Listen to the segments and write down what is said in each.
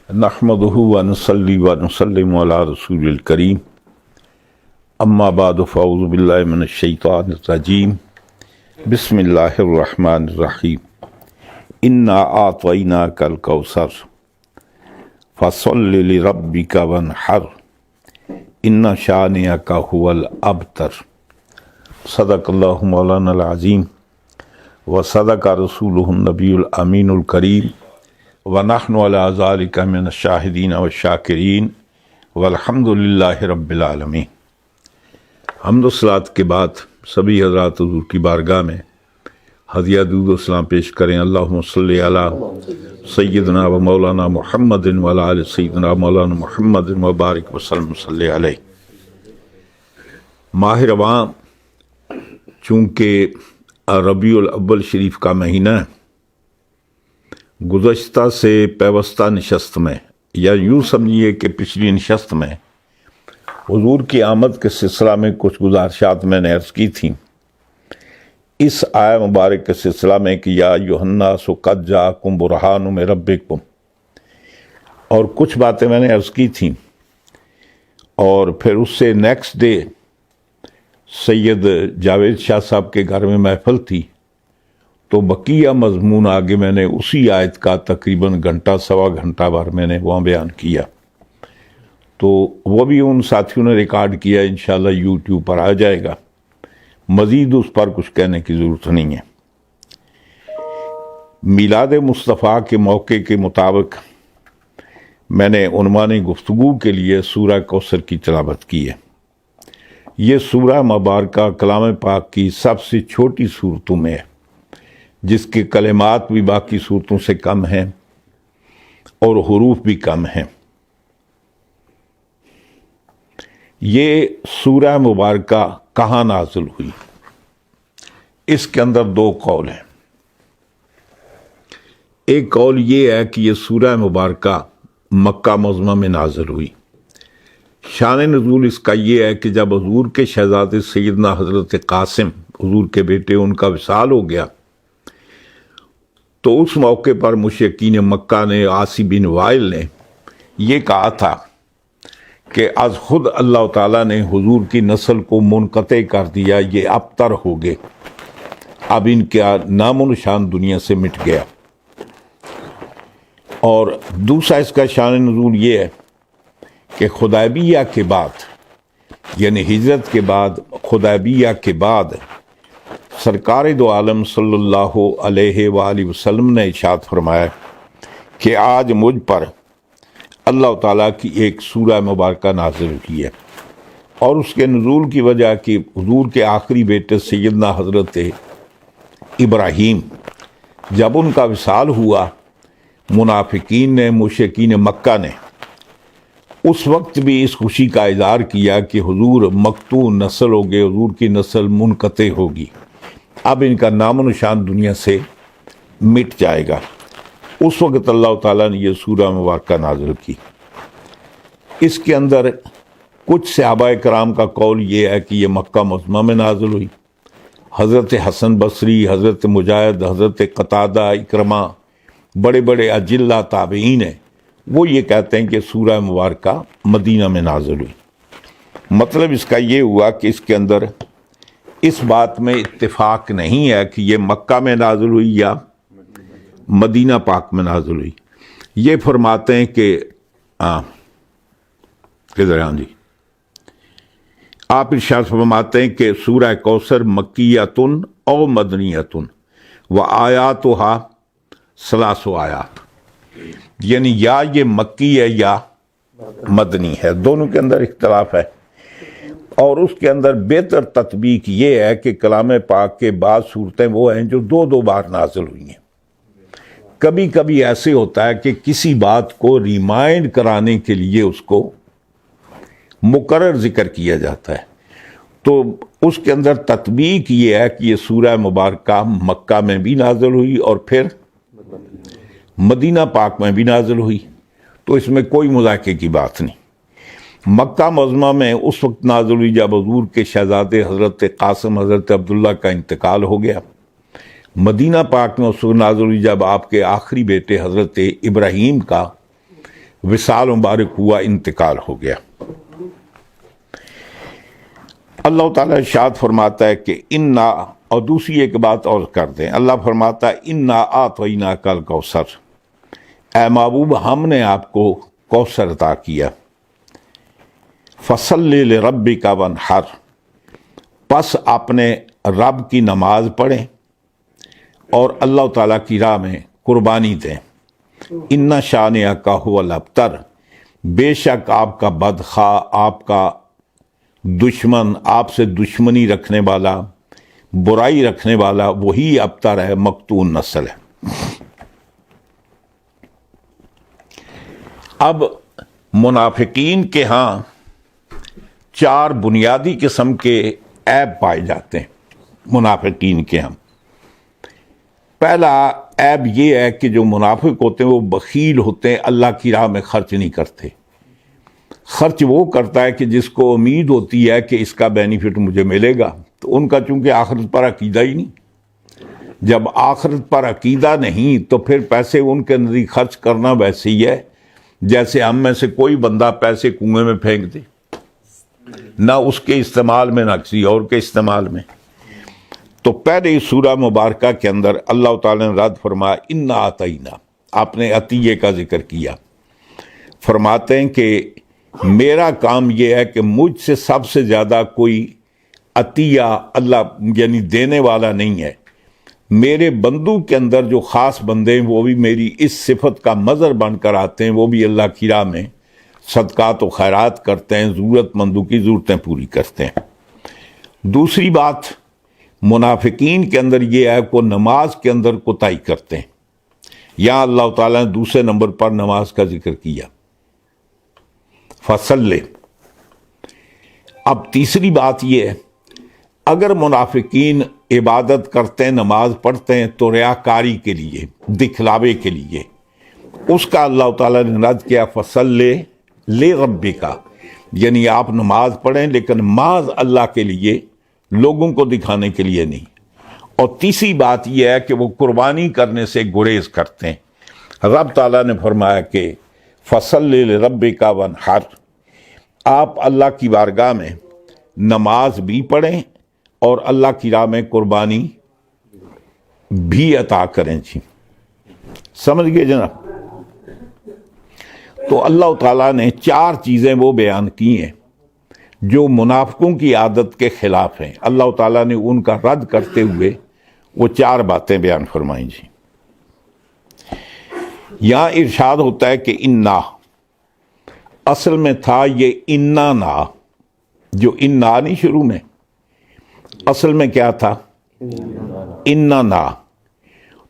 نحمدہ ونصلی ونسلم علی رسول الکریم اما بعد فاعوذ باللہ من الشیطان الرجیم بسم اللہ الرحمن الرحیم انا اعطیناک الکوثر فصل لربک وانحر ان شانئک هو الابتر صدق اللہ مولانا العظیم وصدق رسولہ النبی الامین الکریم وَنَحْنُ عَلَىٰ ذَلِكَ مِنَ الشَّاهِدِينَ وَالشَّاكِرِينَ وَالْحَمْدُ لِلَّهِ رَبِّ الْعَالَمِينَ۔ حمد و صلوات کے بعد سبھی حضرات حضور کی بارگاہ میں ہدیہ درود و سلام پیش کریں۔ اللہم صلی علی سیدنا و مولانا محمد وعلی آل سیدنا مولانا محمد وبارک وسلم صلی علیہ۔ ماہ رواں چونکہ ربیع الاول شریف کا مہینہ ہے، گزشتہ سے پیوستہ نشست میں یا یوں سمجھیے کہ پچھلی نشست میں حضور کی آمد کے سلسلہ میں کچھ گزارشات میں نے عرض کی تھیں۔ اس آیہ مبارک کے سلسلہ میں کہ یا ایھا الناس قد جاءکم برہان من ربکم، اور کچھ باتیں میں نے عرض کی تھیں، اور پھر اس سے نیکسٹ ڈے سید جاوید شاہ صاحب کے گھر میں محفل تھی، تو بقیہ مضمون آگے میں نے اسی آیت کا تقریباً گھنٹہ سوا گھنٹہ بھر میں نے وہاں بیان کیا، تو وہ بھی ان ساتھیوں نے ریکارڈ کیا، انشاءاللہ یوٹیوب پر آ جائے گا، مزید اس پر کچھ کہنے کی ضرورت نہیں ہے۔ میلاد مصطفیٰ کے موقع کے مطابق میں نے عنوان گفتگو کے لیے سورہ کوثر کی تلاوت کی ہے۔ یہ سورہ مبارکہ کلام پاک کی سب سے چھوٹی سورتوں میں ہے، جس کے کلمات بھی باقی سورتوں سے کم ہیں اور حروف بھی کم ہیں۔ یہ سورہ مبارکہ کہاں نازل ہوئی؟ اس کے اندر دو قول ہیں۔ ایک قول یہ ہے کہ یہ سورہ مبارکہ مکہ معظمہ میں نازل ہوئی۔ شان نزول اس کا یہ ہے کہ جب حضور کے شہزادے سیدنا حضرت قاسم، حضور کے بیٹے، ان کا وصال ہو گیا، تو اس موقع پر مشرکین مکہ نے، عاصی بن وائل نے یہ کہا تھا کہ از خود اللہ تعالیٰ نے حضور کی نسل کو منقطع کر دیا، یہ ابتر ہو گئے، اب ان کا نام و نشان دنیا سے مٹ گیا۔ اور دوسرا اس کا شان نزول یہ ہے کہ حدیبیہ کے بعد، یعنی ہجرت کے بعد، حدیبیہ کے بعد سرکار دو عالم صلی اللہ علیہ وآلہ وسلم نے ارشاد فرمایا کہ آج مجھ پر اللہ تعالیٰ کی ایک سورہ مبارکہ نازل ہوئی ہے، اور اس کے نزول کی وجہ کہ حضور کے آخری بیٹے سیدنا حضرت ابراہیم، جب ان کا وصال ہوا، منافقین نے، مشرکین مکہ نے اس وقت بھی اس خوشی کا اظہار کیا کہ حضور مقطوع نسل ہو گئے، حضور کی نسل منقطع ہوگی، اب ان کا نام و نشان دنیا سے مٹ جائے گا۔ اس وقت اللہ تعالیٰ نے یہ سورہ مبارکہ نازل کی۔ اس کے اندر کچھ صحابہ کرام کا قول یہ ہے کہ یہ مکہ معظمہ میں نازل ہوئی۔ حضرت حسن بصری، حضرت مجاہد، حضرت قتادہ، اکرمہ، بڑے بڑے اجلہ تابعین ہیں، وہ یہ کہتے ہیں کہ سورہ مبارکہ مدینہ میں نازل ہوئی۔ مطلب اس کا یہ ہوا کہ اس کے اندر اس بات میں اتفاق نہیں ہے کہ یہ مکہ میں نازل ہوئی یا مدینہ پاک میں نازل ہوئی۔ یہ فرماتے ہیں کہ جی آپ ارشاد فرماتے ہیں کہ سورہ کوثر مکیۃ او مدنیۃ و آیاتھا ثلاث آیات، یعنی یا یہ مکی ہے یا مدنی ہے، دونوں کے اندر اختلاف ہے۔ اور اس کے اندر بہتر تطبیق یہ ہے کہ کلام پاک کے بعض صورتیں وہ ہیں جو دو بار نازل ہوئی ہیں۔ کبھی کبھی ایسے ہوتا ہے کہ کسی بات کو ریمائنڈ کرانے کے لیے اس کو مکرر ذکر کیا جاتا ہے، تو اس کے اندر تطبیق یہ ہے کہ یہ سورہ مبارکہ مکہ میں بھی نازل ہوئی اور پھر مدینہ پاک میں بھی نازل ہوئی، تو اس میں کوئی مذاکرے کی بات نہیں۔ مکہ معظمہ میں اس وقت نازل ہوئی جب حضور کے شہزادے حضرت قاسم، حضرت عبداللہ کا انتقال ہو گیا۔ مدینہ پاک میں اس وقت نازل ہوئی جب آپ کے آخری بیٹے حضرت ابراہیم کا وصال مبارک ہوا، انتقال ہو گیا۔ اللہ تعالیٰ ارشاد فرماتا ہے کہ انا، اور دوسری ایک بات اور کر دیں، اللہ فرماتا ہے انا اعطیناک الکوثر، اے محبوب ہم نے آپ کو کوثر عطا کیا، فصلی لربک وانحر، پس اپنے رب کی نماز پڑھیں اور اللہ تعالیٰ کی راہ میں قربانی دیں، ان شانئک ھو الابتر، بے شک آپ کا بدخواہ، آپ کا دشمن، آپ سے دشمنی رکھنے والا، برائی رکھنے والا، وہی ابتر ہے، مقتون نسل ہے۔ اب منافقین کے ہاں 4 بنیادی قسم کے عیب پائے جاتے ہیں منافقین کے ہاں۔ پہلا عیب یہ ہے کہ جو منافق ہوتے ہیں وہ بخیل ہوتے ہیں، اللہ کی راہ میں خرچ نہیں کرتے۔ خرچ وہ کرتا ہے کہ جس کو امید ہوتی ہے کہ اس کا بینیفٹ مجھے ملے گا، تو ان کا چونکہ آخرت پر عقیدہ ہی نہیں، جب آخرت پر عقیدہ نہیں تو پھر پیسے ان کے نزدیک خرچ کرنا ویسے ہی ہے جیسے ہم میں سے کوئی بندہ پیسے کنویں میں پھینک دے، نہ اس کے استعمال میں نہ کسی اور کے استعمال میں۔ تو پہلے سورہ مبارکہ کے اندر اللہ تعالیٰ نے رد فرمایا انا اعطینا، آپ نے عطیے کا ذکر کیا، فرماتے ہیں کہ میرا کام یہ ہے کہ مجھ سے سب سے زیادہ کوئی عطیہ اللہ یعنی دینے والا نہیں ہے، میرے بندوں کے اندر جو خاص بندے ہیں وہ بھی میری اس صفت کا مظہر بن کر آتے ہیں، وہ بھی اللہ کی راہ میں صدقات و خیرات کرتے ہیں، ضرورت مندوں کی ضرورتیں پوری کرتے ہیں۔ دوسری بات منافقین کے اندر یہ ہے کہ وہ نماز کے اندر کوتاہی کرتے ہیں، یہاں اللہ تعالیٰ نے دوسرے نمبر پر نماز کا ذکر کیا، فصل۔ اب تیسری بات یہ ہے، اگر منافقین عبادت کرتے ہیں، نماز پڑھتے ہیں تو ریاکاری کے لیے، دکھلاوے کے لیے، اس کا اللہ تعالیٰ نے رد کیا، فصل لربک، یعنی آپ نماز پڑھیں لیکن محض اللہ کے لیے، لوگوں کو دکھانے کے لیے نہیں۔ اور تیسری بات یہ ہے کہ وہ قربانی کرنے سے گریز کرتے ہیں۔ رب تعالیٰ نے فرمایا کہ فصل لربک وانحر، آپ اللہ کی بارگاہ میں نماز بھی پڑھیں اور اللہ کی راہ میں قربانی بھی عطا کریں۔ جی سمجھ گئے جناب؟ تو اللہ تعالیٰ نے 4 چیزیں وہ بیان کی ہیں جو منافقوں کی عادت کے خلاف ہیں، اللہ تعالیٰ نے ان کا رد کرتے ہوئے وہ 4 باتیں بیان فرمائیں۔ جی یہاں ارشاد ہوتا ہے کہ انا، اصل میں تھا یہ انا نا، جو انا نہیں شروع میں، اصل میں کیا تھا؟ انا نا۔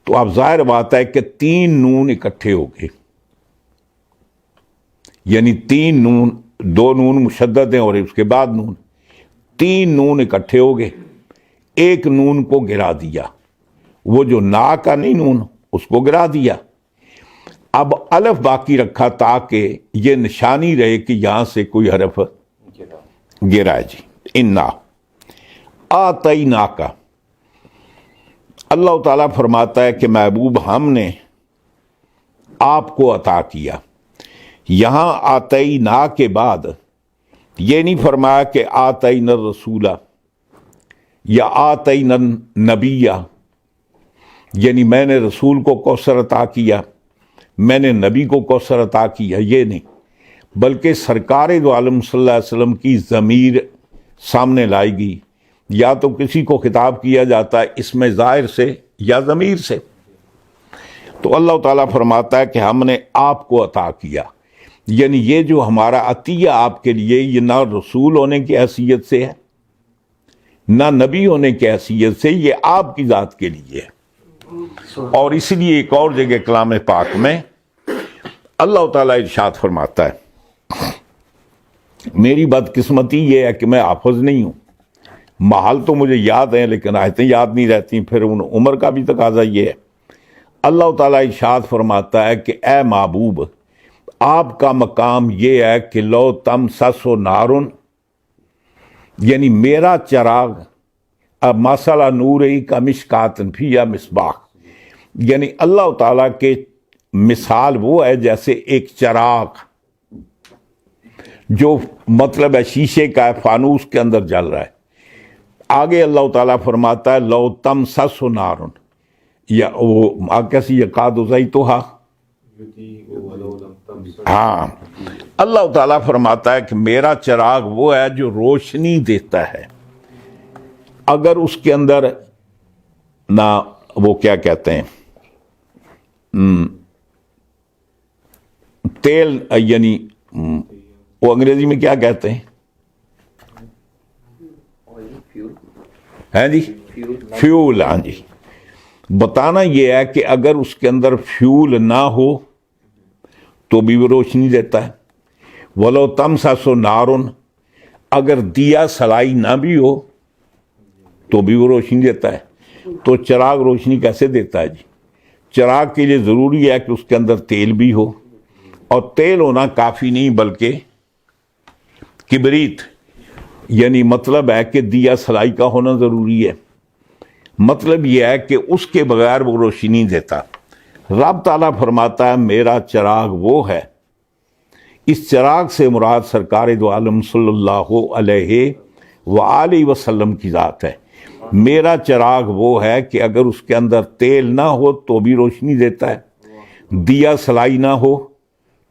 تو اب ظاہر بات ہے کہ 3 نون اکٹھے ہو گئے، یعنی 3 نون، 2 نون مشدد ہیں اور اس کے بعد نون، 3 نون اکٹھے ہو گئے، ایک نون کو گرا دیا، وہ جو نا کا نہیں نون، اس کو گرا دیا۔ اب الف باقی رکھا تاکہ یہ نشانی رہے کہ یہاں سے کوئی حرف گرا ہے۔ جی انا اعطیناک، اللہ تعالیٰ فرماتا ہے کہ محبوب ہم نے آپ کو عطا کیا۔ یہاں اعطینا کے بعد یہ نہیں فرمایا کہ اعطینا الرسول یا اعطینا النبی، یعنی میں نے رسول کو کوثر عطا کیا، میں نے نبی کو کوثر عطا کیا، یہ نہیں، بلکہ سرکار دو عالم صلی اللہ علیہ وسلم کی ضمیر سامنے لائی گئی، یا تو کسی کو خطاب کیا جاتا ہے اس میں ظاہر سے یا ضمیر سے۔ تو اللہ تعالیٰ فرماتا ہے کہ ہم نے آپ کو عطا کیا، یعنی یہ جو ہمارا عطیہ آپ کے لیے، یہ نہ رسول ہونے کی حیثیت سے ہے نہ نبی ہونے کی حیثیت سے، یہ آپ کی ذات کے لیے ہے۔ اور اس لیے ایک اور جگہ کلام پاک میں اللہ تعالیٰ ارشاد فرماتا ہے، میری بدقسمتی یہ ہے کہ میں حافظ نہیں ہوں، محل تو مجھے یاد ہیں لیکن آیتیں یاد نہیں رہتی، پھر ان عمر کا بھی تقاضا یہ ہے۔ اللہ تعالیٰ ارشاد فرماتا ہے کہ اے محبوب، آپ کا مقام یہ ہے کہ لو تم سسو نارن، یعنی میرا چراغ، اب مسئلہ نور ہی کا مشکاتن فیہا مصباح، یعنی اللہ تعالیٰ کے مثال وہ ہے جیسے ایک چراغ جو مطلب ہے شیشے کا ہے، فانوس کے اندر جل رہا ہے۔ آگے اللہ تعالیٰ فرماتا ہے لو تمسس نار، یا وہ کیسی یقاد زیتھا، ہاں اللہ تعالیٰ فرماتا ہے کہ میرا چراغ وہ ہے جو روشنی دیتا ہے، اگر اس کے اندر نہ وہ کیا کہتے ہیں تیل، یعنی وہ انگریزی میں کیا کہتے ہیں جی فیول، ہاں جی، بتانا یہ ہے کہ اگر اس کے اندر فیول نہ ہو تو بھی وہ روشنی دیتا ہے۔ وَلَوْ تَمْسَسُ نَارٌ، اگر دیا سلائی نہ بھی ہو تو بھی وہ روشنی دیتا ہے۔ تو چراغ روشنی کیسے دیتا ہے جی؟ چراغ کے لیے ضروری ہے کہ اس کے اندر تیل بھی ہو، اور تیل ہونا کافی نہیں بلکہ کبریت، یعنی مطلب ہے کہ دیا سلائی کا ہونا ضروری ہے۔ مطلب یہ ہے کہ اس کے بغیر وہ روشنی نہیں دیتا۔ رب تعالیٰ فرماتا ہے میرا چراغ وہ ہے، اس چراغ سے مراد سرکار دو عالم صلی اللہ علیہ وآلہ وسلم کی ذات ہے۔ میرا چراغ وہ ہے کہ اگر اس کے اندر تیل نہ ہو تو بھی روشنی دیتا ہے، دیا سلائی نہ ہو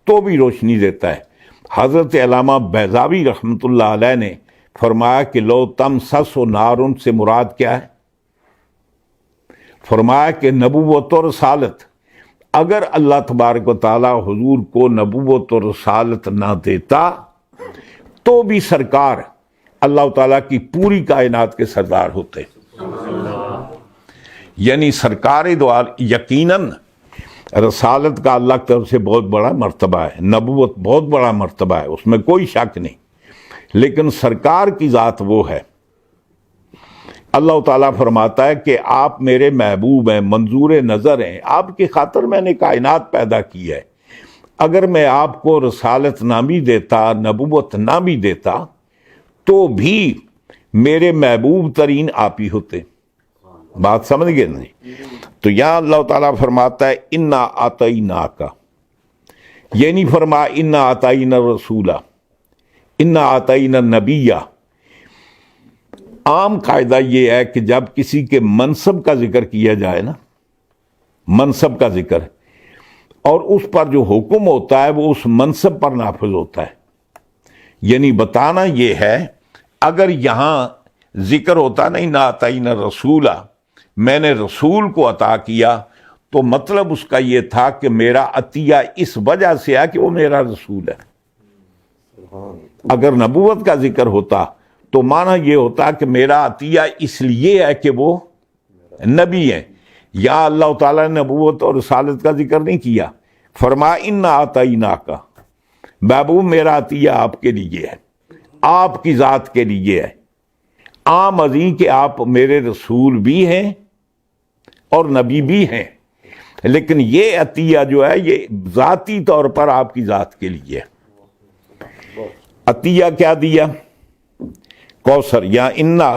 تو بھی روشنی دیتا ہے۔ حضرت علامہ بیضاوی رحمۃ اللہ علیہ نے فرمایا کہ لو تمسس نار سے مراد کیا ہے؟ فرمایا کہ نبوت و رسالت، اگر اللہ تبارک و تعالی حضور کو نبوت و رسالت نہ دیتا تو بھی سرکار اللہ تعالیٰ کی پوری کائنات کے سردار ہوتے۔ یعنی سرکار دو عالم، یقیناً رسالت کا اللہ کی طرف سے بہت بڑا مرتبہ ہے، نبوت بہت بڑا مرتبہ ہے، اس میں کوئی شک نہیں، لیکن سرکار کی ذات وہ ہے۔ اللہ تعالیٰ فرماتا ہے کہ آپ میرے محبوب ہیں، منظور نظر ہیں، آپ کی خاطر میں نے کائنات پیدا کی ہے۔ اگر میں آپ کو رسالت نہ بھی دیتا، نبوت نہ بھی دیتا تو بھی میرے محبوب ترین آپ ہی ہوتے۔ بات سمجھ گئے نہیں؟ تو یہاں اللہ تعالیٰ فرماتا ہے انا اعطیناک، یہ نہیں فرما انا اعطینا الرسولا، انا اعطینا النبیہ۔ عام قاعدہ یہ ہے کہ جب کسی کے منصب کا ذکر کیا جائے نا، منصب کا ذکر، اور اس پر جو حکم ہوتا ہے وہ اس منصب پر نافذ ہوتا ہے۔ یعنی بتانا یہ ہے، اگر یہاں ذکر ہوتا نہیں نہ اعطینا رسولہ، میں نے رسول کو عطا کیا، تو مطلب اس کا یہ تھا کہ میرا عطیہ اس وجہ سے ہے کہ وہ میرا رسول ہے۔ اگر نبوت کا ذکر ہوتا تو معنی یہ ہوتا کہ میرا عطیہ اس لیے ہے کہ وہ نبی ہے۔ یا اللہ تعالیٰ نے نبوت اور رسالت کا ذکر نہیں کیا، فرما انا اعطیناک، محبوب میرا عطیہ آپ کے لیے ہے، آپ کی ذات کے لیے ہے۔ عام ازیں کہ آپ میرے رسول بھی ہیں اور نبی بھی ہیں، لیکن یہ عطیہ جو ہے یہ ذاتی طور پر آپ کی ذات کے لیے ہے۔ عطیہ کیا دیا؟ کوثر یا انا،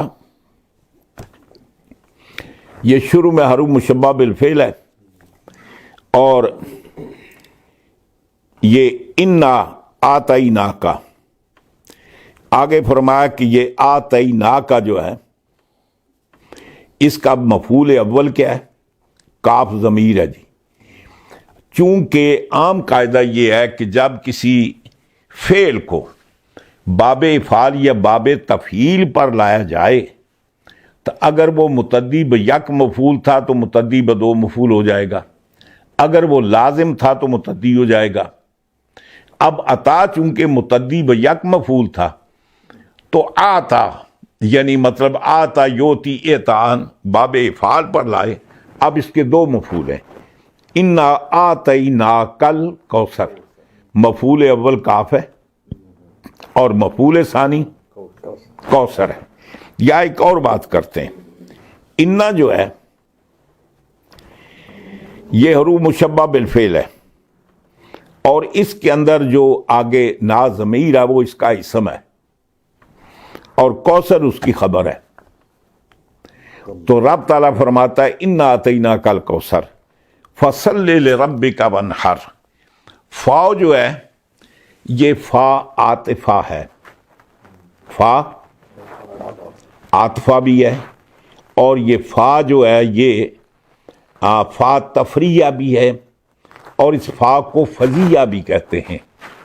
یہ شروع میں حروف مشبہ بالفعل ہے، اور یہ انا اعطیناک، آگے فرمایا کہ یہ اعطیناک جو ہے اس کا مفعول اول کیا ہے؟ کاف ضمیر ہے جی۔ چونکہ عام قاعدہ یہ ہے کہ جب کسی فعل کو باب افعال یا باب تفعیل پر لایا جائے تو اگر وہ متعدی یک مفعول تھا تو متعدی دو مفعول ہو جائے گا، اگر وہ لازم تھا تو متعدی ہو جائے گا۔ اب عطا چونکہ متعدی یک مفعول تھا تو آتا، یعنی مطلب آتا یوتی اعطان باب افعال پر لائے، اب اس کے دو مفعول ہیں۔ انا اعطیناکل کوثر، مفعول اول کاف ہے اور مفعول ثانی کوثر ہے۔ یا ایک اور بات کرتے ہیں، انا جو ہے یہ حروف مشبہ بالفعل ہے، اور اس کے اندر جو آگے نا ضمیر ہے وہ اس کا اسم ہے، اور کوثر اس کی خبر ہے۔ تو رب تعالیٰ فرماتا ہے انا اعطیناک الکوثر فصل لربک وانحر۔ فاؤ جو ہے یہ فا عاطفہ ہے، فا عاطفہ بھی ہے، اور یہ فا جو ہے یہ فا تفریح بھی ہے، اور اس فا کو فضیہ بھی کہتے ہیں،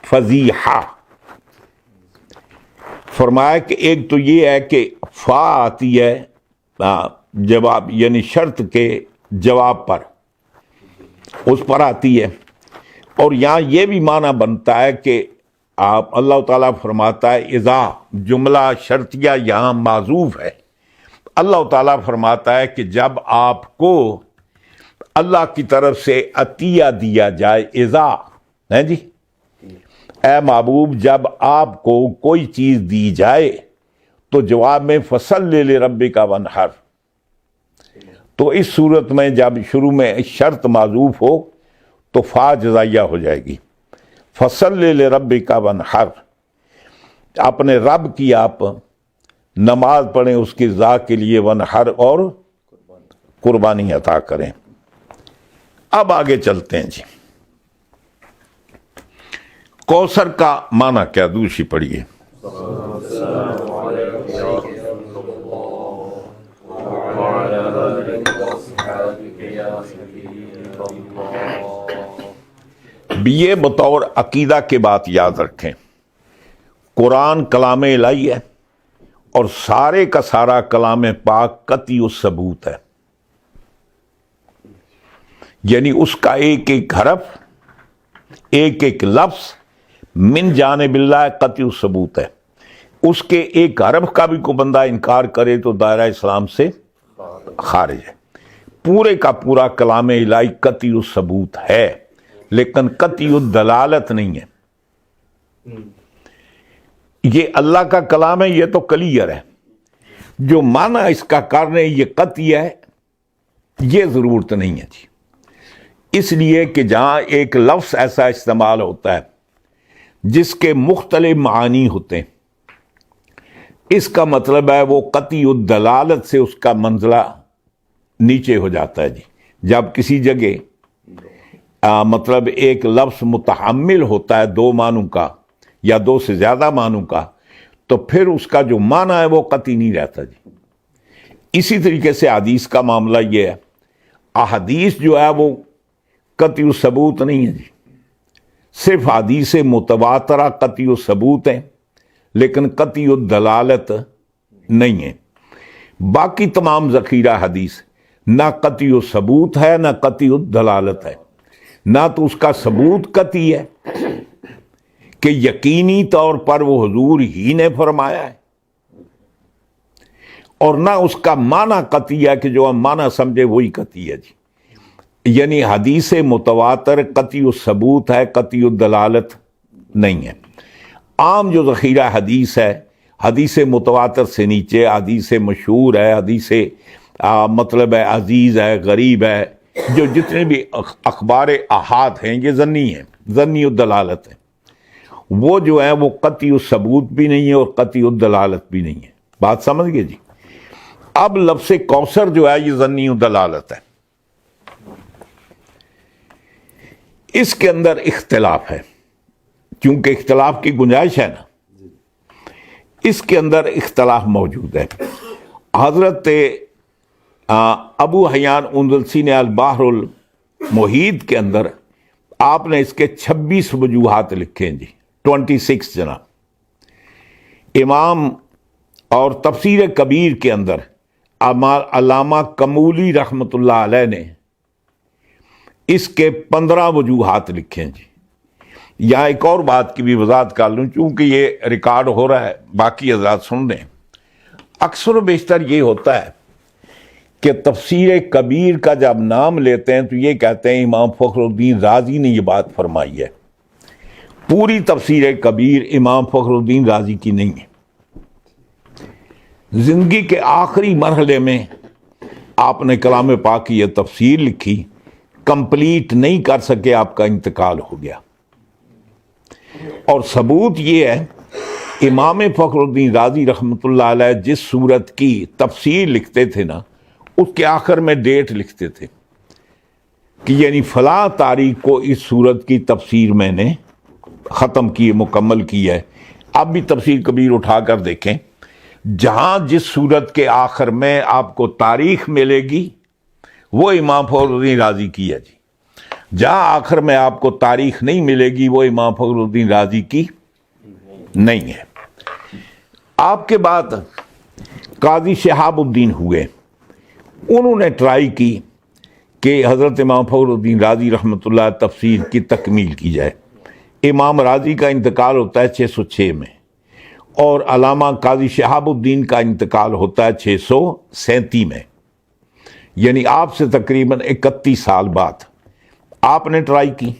فضیحہ۔ فرمایا کہ ایک تو یہ ہے کہ فا آتی ہے جواب، یعنی شرط کے جواب پر، اس پر آتی ہے، اور یہاں یہ بھی معنی بنتا ہے کہ آپ اللہ تعالیٰ فرماتا ہے اذا، جملہ شرطیہ یہاں معذوف ہے، اللہ تعالیٰ فرماتا ہے کہ جب آپ کو اللہ کی طرف سے عطیہ دیا جائے، اذا ہے جی، اے محبوب جب آپ کو کوئی چیز دی جائے تو جواب میں فصلی لربک وانحر، تو اس صورت میں جب شروع میں شرط معذوف ہو تو فا جزائیہ ہو جائے گی، فصلی لربک وانحر، اپنے رب کی آپ نماز پڑھیں اس کی ذات کے لیے، وانحر، اور قربانی عطا کریں۔ اب آگے چلتے ہیں جی، کوثر کا معنی کیا؟ دوسری پڑھیے۔ یہ بطور عقیدہ کے بات یاد رکھیں، قرآن کلام الہی ہے، اور سارے کا سارا کلام پاک قطعی الثبوت ہے، یعنی اس کا ایک ایک حرف، ایک ایک لفظ من جانب اللہ قطعی الثبوت ہے، اس کے ایک حرف کا بھی کوئی بندہ انکار کرے تو دائرہ اسلام سے خارج ہے۔ پورے کا پورا کلام الہی قطعی الثبوت ہے، لیکن قطعی الدلالت نہیں ہے۔ یہ اللہ کا کلام ہے، یہ تو کلیئر ہے، جو معنی اس کا کرنے یہ قطعی ہے، یہ ضرورت نہیں ہے جی۔ اس لیے کہ جہاں ایک لفظ ایسا استعمال ہوتا ہے جس کے مختلف معانی ہوتے ہیں، اس کا مطلب ہے وہ قطعی الدلالت سے اس کا منزلہ نیچے ہو جاتا ہے جی۔ جب کسی جگہ مطلب ایک لفظ متحمل ہوتا ہے دو معنوں کا یا دو سے زیادہ معنوں کا، تو پھر اس کا جو معنی ہے وہ قطعی نہیں رہتا جی۔ اسی طریقے سے حدیث کا معاملہ یہ ہے، احادیث جو ہے وہ قطعی الثبوت نہیں ہے جی، صرف حدیث متواترہ قطعی الثبوت ہیں، لیکن قطعی الدلالت نہیں ہے۔ باقی تمام ذخیرہ حدیث نہ قطعی الثبوت ہے نہ قطعی الدلالت ہے، نہ تو اس کا ثبوت قطعی ہے کہ یقینی طور پر وہ حضور ہی نے فرمایا ہے، اور نہ اس کا معنی قطعی ہے کہ جو ہم معنی سمجھے وہی قطعی ہے جی۔ یعنی حدیث متواتر قطعی الثبوت ہے، قطعی الدلالت نہیں ہے۔ عام جو ذخیرہ حدیث ہے، حدیث متواتر سے نیچے حدیث مشہور ہے، حدیث مطلب ہے عزیز ہے، غریب ہے، جو جتنے بھی اخبار احاد ہیں یہ ظنی ہیں، ظنی الدلالت ہے، وہ جو ہے وہ قطعی الثبوت بھی نہیں ہے اور قطعی الدلالت بھی نہیں ہے۔ بات سمجھ گئے جی؟ اب لفظ کوثر جو ہے یہ ظنی الدلالت ہے، اس کے اندر اختلاف ہے، کیونکہ اختلاف کی گنجائش ہے نا، اس کے اندر اختلاف موجود ہے۔ حضرت ابو حیان اندلسی نے البحر المحیط کے اندر آپ نے اس کے 26 وجوہات لکھے ہیں جی، 26 جناب۔ امام اور تفسیر کبیر کے اندر علامہ کمولی رحمۃ اللہ علیہ نے اس کے 15 وجوہات لکھے ہیں جی۔ یہاں ایک اور بات کی بھی وضاحت کر لوں، چونکہ یہ ریکارڈ ہو رہا ہے، باقی حضرات سن لیں۔ اکثر و بیشتر یہ ہوتا ہے کہ تفسیر کبیر کا جب نام لیتے ہیں تو یہ کہتے ہیں امام فخر الدین رازی نے یہ بات فرمائی ہے۔ پوری تفسیر کبیر امام فخر الدین رازی کی نہیں ہے۔ زندگی کے آخری مرحلے میں آپ نے کلام پاک کی یہ تفسیر لکھی، کمپلیٹ نہیں کر سکے، آپ کا انتقال ہو گیا۔ اور ثبوت یہ ہے، امام فخر الدین رازی رحمۃ اللہ علیہ جس سورت کی تفسیر لکھتے تھے نا، اس کے آخر میں ڈیٹ لکھتے تھے کہ یعنی فلاں تاریخ کو اس سورت کی تفسیر میں نے ختم کی، مکمل کی ہے۔ اب بھی تفسیر کبیر اٹھا کر دیکھیں، جہاں جس صورت کے آخر میں آپ کو تاریخ ملے گی وہ امام فخر الدین رازی کی ہے جی، جہاں آخر میں آپ کو تاریخ نہیں ملے گی وہ امام فخر الدین رازی کی نہیں ہے۔ آپ کے بعد قاضی شہاب الدین ہوئے، انہوں نے ٹرائی کی کہ حضرت امام فخر الدین رازی رحمۃ اللہ تفسیر کی تکمیل کی جائے۔ امام رازی کا انتقال ہوتا ہے 606 میں، اور علامہ قاضی شہاب الدین کا انتقال ہوتا ہے 637 میں، یعنی آپ سے تقریباً 31 سال بعد آپ نے ٹرائی کی،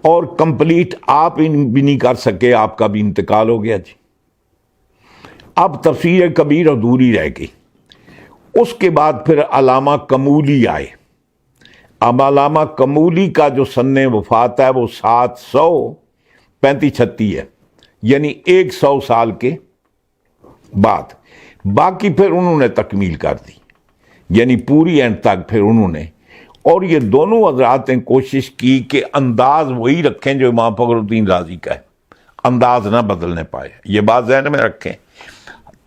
اور کمپلیٹ آپ بھی نہیں کر سکے، آپ کا بھی انتقال ہو گیا جی۔ اب تفسیر کبیر ادھوری رہ گئی۔ اس کے بعد پھر علامہ کمولی آئے۔ اب علامہ کمولی کا جو سن وفات ہے وہ 735-36 ہے، یعنی 100 سال کے بعد۔ باقی پھر انہوں نے تکمیل کر دی، یعنی پوری اینڈ تک پھر انہوں نے، اور یہ دونوں حضرات نے کوشش کی کہ انداز وہی رکھیں جو امام فخر الدین رازی کا ہے، انداز نہ بدلنے پائے۔ یہ بات ذہن میں رکھیں،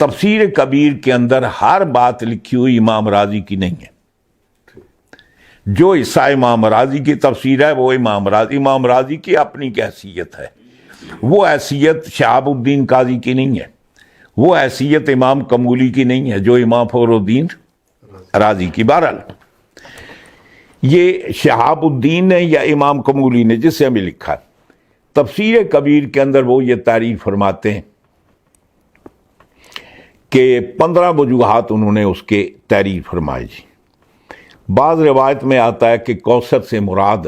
تفسیر کبیر کے اندر ہر بات لکھی ہوئی امام رازی کی نہیں ہے۔ جو حصہ امام رازی کی تفسیر ہے وہ امام رازی کی اپنی حیثیت ہے، وہ حیثیت شہاب الدین قاضی کی نہیں ہے، وہ حیثیت امام کمولی کی نہیں ہے جو امام فخر الدین رازی کی۔ بہرحال یہ شہاب الدین نے یا امام کمولی نے، جسے ہمیں لکھا ہے تفسیر کبیر کے اندر، وہ یہ تعریف فرماتے ہیں کہ 15 وجوہات انہوں نے اس کے تعریف فرمائے جی۔ بعض روایت میں آتا ہے کہ کوثر سے مراد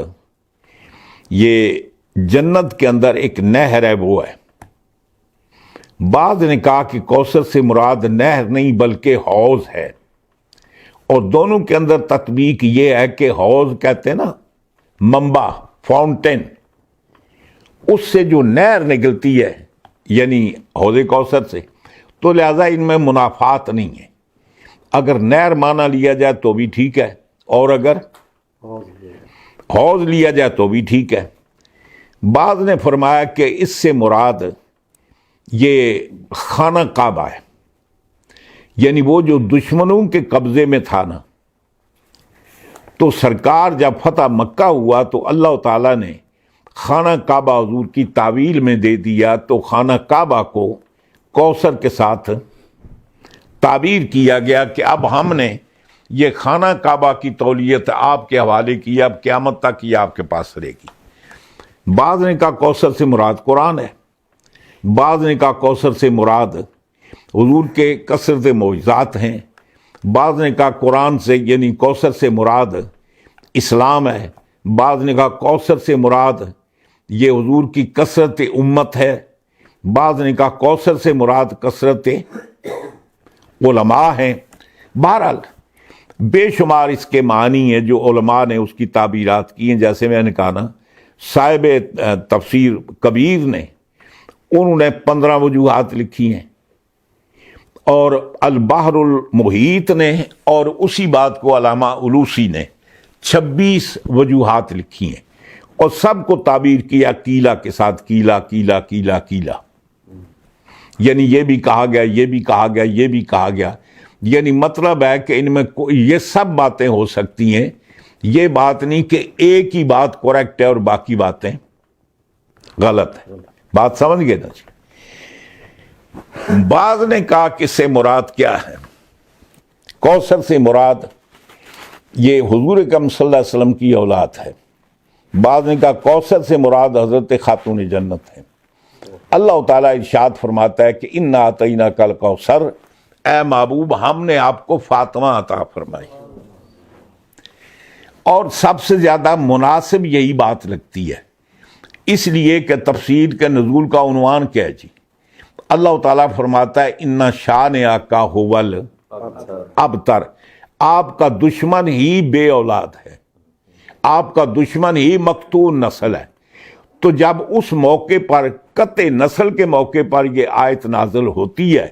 یہ جنت کے اندر ایک نہر ہے وہ ہے۔ بعض نے کہا کہ کوثر سے مراد نہر نہیں بلکہ حوض ہے، اور دونوں کے اندر تطبیق یہ ہے کہ حوض کہتے ہیں نا منبع، فاؤنٹین، اس سے جو نہر نکلتی ہے یعنی حوض کوثر سے، تو لہذا ان میں منافات نہیں ہے۔ اگر نہر مانا لیا جائے تو بھی ٹھیک ہے، اور اگر حوض لیا جائے تو بھی ٹھیک ہے۔ بعض نے فرمایا کہ اس سے مراد یہ خانہ کعبہ ہے، یعنی وہ جو دشمنوں کے قبضے میں تھا نا، تو سرکار جب فتح مکہ ہوا تو اللہ تعالیٰ نے خانہ کعبہ حضور کی تعویل میں دے دیا، تو خانہ کعبہ کو کوثر کے ساتھ تعبیر کیا گیا کہ اب ہم نے یہ خانہ کعبہ کی تولیت آپ کے حوالے کی، اب قیامت تک یہ آپ کے پاس رہے گی۔ بعض نے کہا کوثر سے مراد قرآن ہے، بعض نے کہا کوثر سے مراد حضور کے کثرت معجزات ہیں، بعض نے کہا قرآن سے یعنی کوثر سے مراد اسلام ہے، بعض نے کہا کوثر سے مراد یہ حضور کی کثرت امت ہے، بعض نے کہا کوثر سے مراد کثرت علماء ہیں۔ بہرحال بے شمار اس کے معنی ہیں جو علماء نے اس کی تعبیرات کی ہیں، جیسے میں نے کہا نا صاحب تفسیر کبیر نے، انہوں نے 15 وجوہات لکھی ہیں، اور البحر المحیط نے، اور اسی بات کو علامہ علوسی نے 26 وجوہات لکھی ہیں، اور سب کو تعبیر کیا کیلا کے ساتھ، کیلا کیلا کیلا کیلا، یعنی یہ بھی کہا گیا، یہ بھی کہا گیا، یہ بھی کہا گیا، یعنی مطلب ہے کہ ان میں یہ سب باتیں ہو سکتی ہیں، یہ بات نہیں کہ ایک ہی بات کریکٹ ہے اور باقی باتیں غلط ہیں۔ بات سمجھ گئے نا جی؟ بعض نے کہا کہ اس سے مراد کیا ہے، کوثر سے مراد یہ حضور اکرم صلی اللہ علیہ وسلم کی اولاد ہے، بعض نے کہا کوثر سے مراد حضرت خاتون جنت ہے۔ اللہ تعالیٰ ارشاد فرماتا ہے کہ اِنَّا أَعْطَيْنَاكَ الْكَوْثَرَ، اے محبوب ہم نے آپ کو فاطمہ عطا فرمائی۔ اور سب سے زیادہ مناسب یہی بات لگتی ہے، اس لیے کہ تفسیر کے نزول کا عنوان کیا ہے جی؟ اللہ تعالیٰ فرماتا ہے اِنَّ شَانِئَکَ هُوَ الْأَبْتَرُ، آپ کا دشمن ہی بے اولاد ہے، آپ کا دشمن ہی مقتول نسل ہے۔ تو جب اس موقع پر قطع نسل کے موقع پر یہ آیت نازل ہوتی ہے